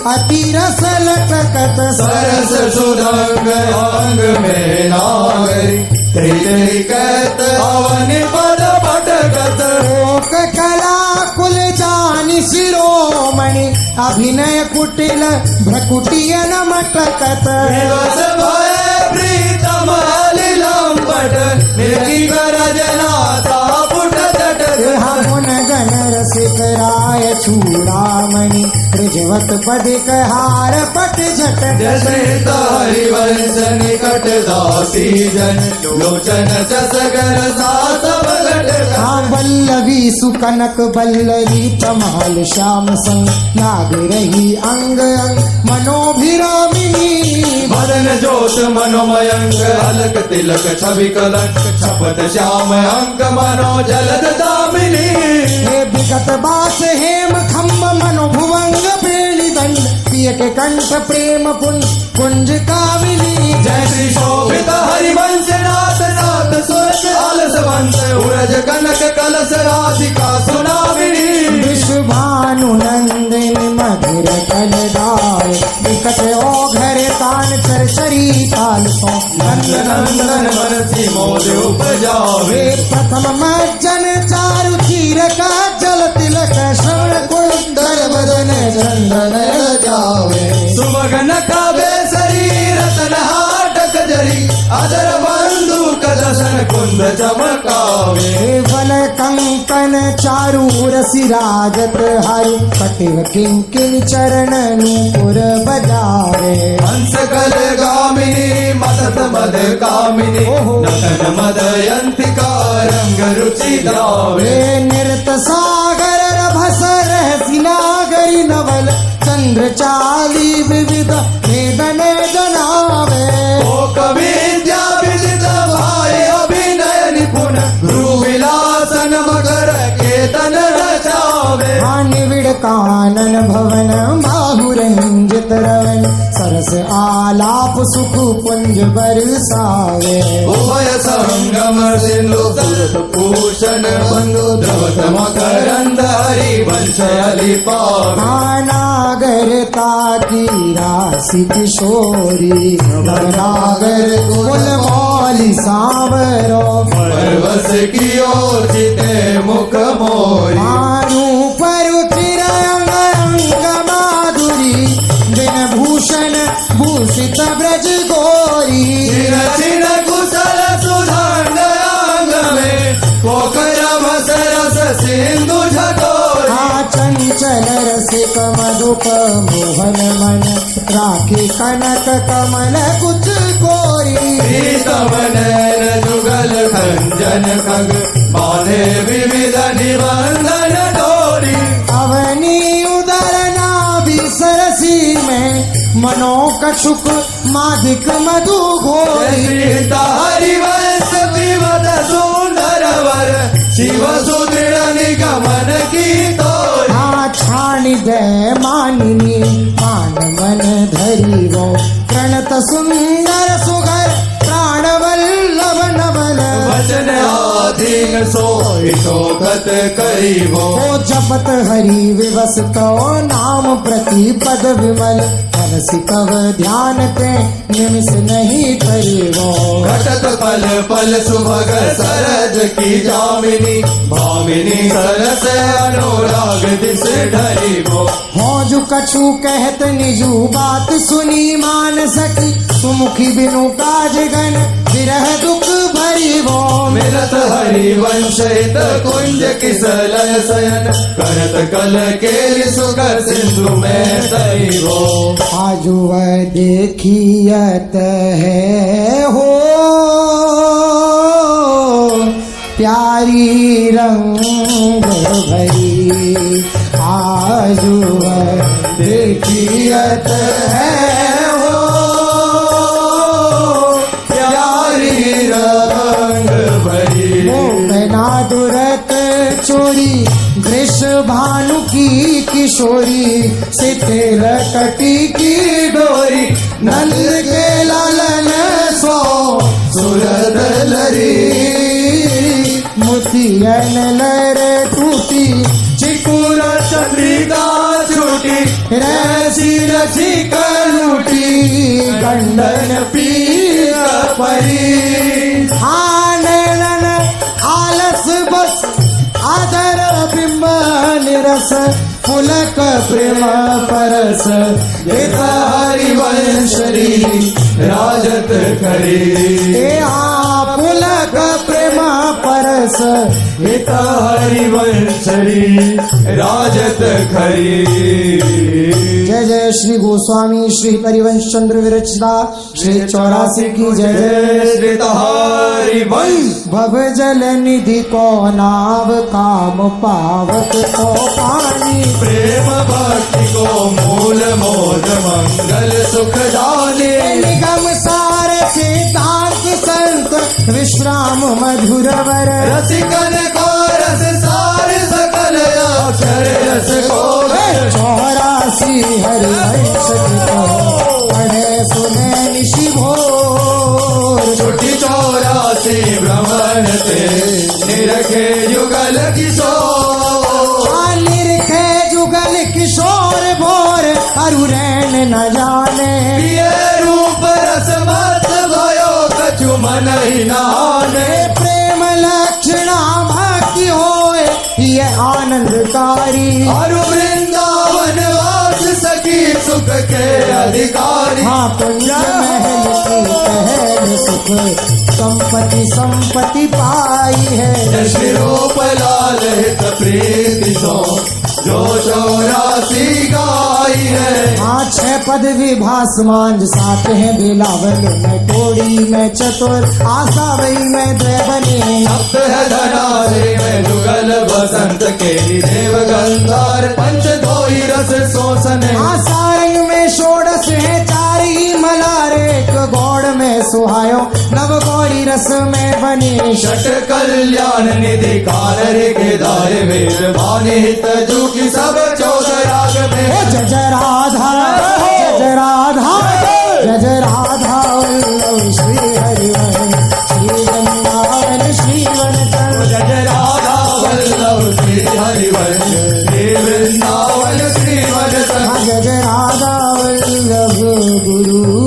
अति रस लटकत सरस सुरंग अंग में नागरी तेरी कहत अवन पद पटकत लोक कला कुल जानि शिरोमणि, अभिनय कुटिल भ्रकुटियन मटकत। दिवस भय प्रीतम लंपट मेरी गरजना पुट तट मुन गण रसिक राय चूड़ामणि, ऋजवत पदिक हार पट झट। जसित हरिवंश निकट दासी जन लोचन जसगर सास बगट हाँ वल्लभी सुकनक बल्लरी तमाल श्याम संग, लाग रही अंग अंग मनोभिरामिनी। मदन जोत मनोमयंक अलक तिलक छवि कलक छपत श्याम अंक मनो जलद दामिनी हे विगत बास हेम खम्ब मनोभुवंग बेणी दंड, पिय के कंठ प्रेम पुंज कुंज कामिनी। जय श्री शोभित हरिवंश नाथ नाथ सुरत आलस वंश उरज कनक कलश राधिका सुनामिनी विश्वभानु नंदिनी मधुर कलदाय, विकट ओघर तान चरचरी ताल सो। नंदन बरसी मोद उपजावे वे प्रथम मज्जन चारु चीर का जल तिलक, श्रवण कुंडल बदन चंदन जावे। सुमगन काव्य शरीर रतन हाटक जरी अदर बंधु कदसन कुंद चमकावे बल कंकन चारू रसी राजत हरु, कटिव किंकिन चरण नूपुर बजावे। हंस कल गामिनी मदत मद कामिनी नतन मदयंतिका रंग रुचि गावे वे नृत सागर रभस रहसी नागरी नवल, चंद्र चाली विविध भेदन जनावे। ओ कविद्या विदित भाई अभिनय निपुण ध्रुव विलासन मकर केतन रचावे हाँ निविड़ कानन भवन बाहुरंजित रवन सरस आलाप सुख पुंज बरसावे उभय संगम सिंधु सुरत भूषण बंधु द्रवत मकरंद हरि वंश अली पावे नागरता की राशि किशोरी नागर कुल मौली सांवरो परवश की ओर चिते मुख मोरी मानु पर उचिर अंग अंग माधुरी दिन भूषण भूषित ब्रज गोरी चिर चिर कुशल सुधांग अंग में पोखरम सरस सिंधु झटोरी चंचल रसिक मधुप मोहन मन राखी कनक कमल कुछ कोरी प्रीतम नैन जुगल खंजन खग बाधे विविध निबंधन डोरी अवनी उदर नाभि सरसी में मनो कछुक माधिक मधु घोरी सीता हरिवंश विवद सुंदर वर शिव सुदृढ़ निगमन की तोरी छाणी दे मानिनी मान मन धरी वो प्रणत सुंदर सुगर प्राण वल्लभ नवल वचन आधीन सोई शोकत करीबो जपत हरि विवस तो नाम प्रति पद विमल मनसि कव ध्यान ते निमिष नहीं करिवो घटत पल पल सुभग सरज की जामिनी भामिनी सरस अनुराग दिस ढरीबो हो कछु कहत निजु बात सुनी मान सकी सुमुखी बिनु काज गन विरह दुख भरिवो मिलत हरिवंश हित कुंज किसलय शयन करत कल केलि सुख सिंधु में तरीबो आजु वह देखियत है हो प्यारी रंग भरी आजु वह देखियत है हो प्यारी रंग भरी मोहना दुरत चोरी वृष भानु की किशोरी सिथिर कटी की डोरी नंद के लालन सो सुरद लरी मोतियन लर टूटी चिकुर चंद्रिका छूटी रसी रसी कलूटी गंडन पीर परी आनन आलस बस आदर बिंब निरस पुलक प्रेम परस यथा हरिवंशरी राजत करी पुलक प्रेम परस यथा हरिवंशरी राजत खरी जय जय श्री गोस्वामी श्री परिवंश चंद्र विरचिता श्री 84 की जय जय श्री हरिवंश भव जल निधि को नाव काम पावक को पानी प्रेम भक्ति को मूल मोद मंगल सुख दाने निगम सार सिद्धांत संत विश्राम मधुर वर रसिकन को रस सार सकल अक्षर रस को 84 हरिवंश पढ़े सुने निशि भोर छुट्टी 84 भ्रमण ते निरखे युगल किशोर निरखे जुगल किशोर भोर अरु रैन न जाने प्रिय रूप रस मत भयो कछु मन ही नाने प्रेम लक्षणा भक्ति होए ये आनंदकारी अरु वृंदावन वास सखी सुख के अधिकारी हाँ कुंज महल की पहल सुख संपत्ति संपत्ति पाई है श्री रूप लाल हित प्रीति सो जो 84 गाई है हाँ 6 पद विभास मांझ 7 है बिलावल में कोड़ी में चतुर आशा वही में द्वय बने सप्त है धनारे में जुगल बसंत के देव गंधार पंच धोई रस शोषण आसारंग में षोडश है 4 ही मलारे एक गौड़ में सुहायो नव गौरी रस रस में बनी षट कल्याण निधि कानर के दाय वेद वाणी हित जू की सब 14 राग में जय जय राधा जय जय राधा जय जय राधा वल्लभ श्री हरिवंश श्री वृंदावन श्री वनतन जय जय राधा वल्लभ श्री हरिवंश श्री वृंदावन श्री वनतन जय जय राधा वल्लभ गुरु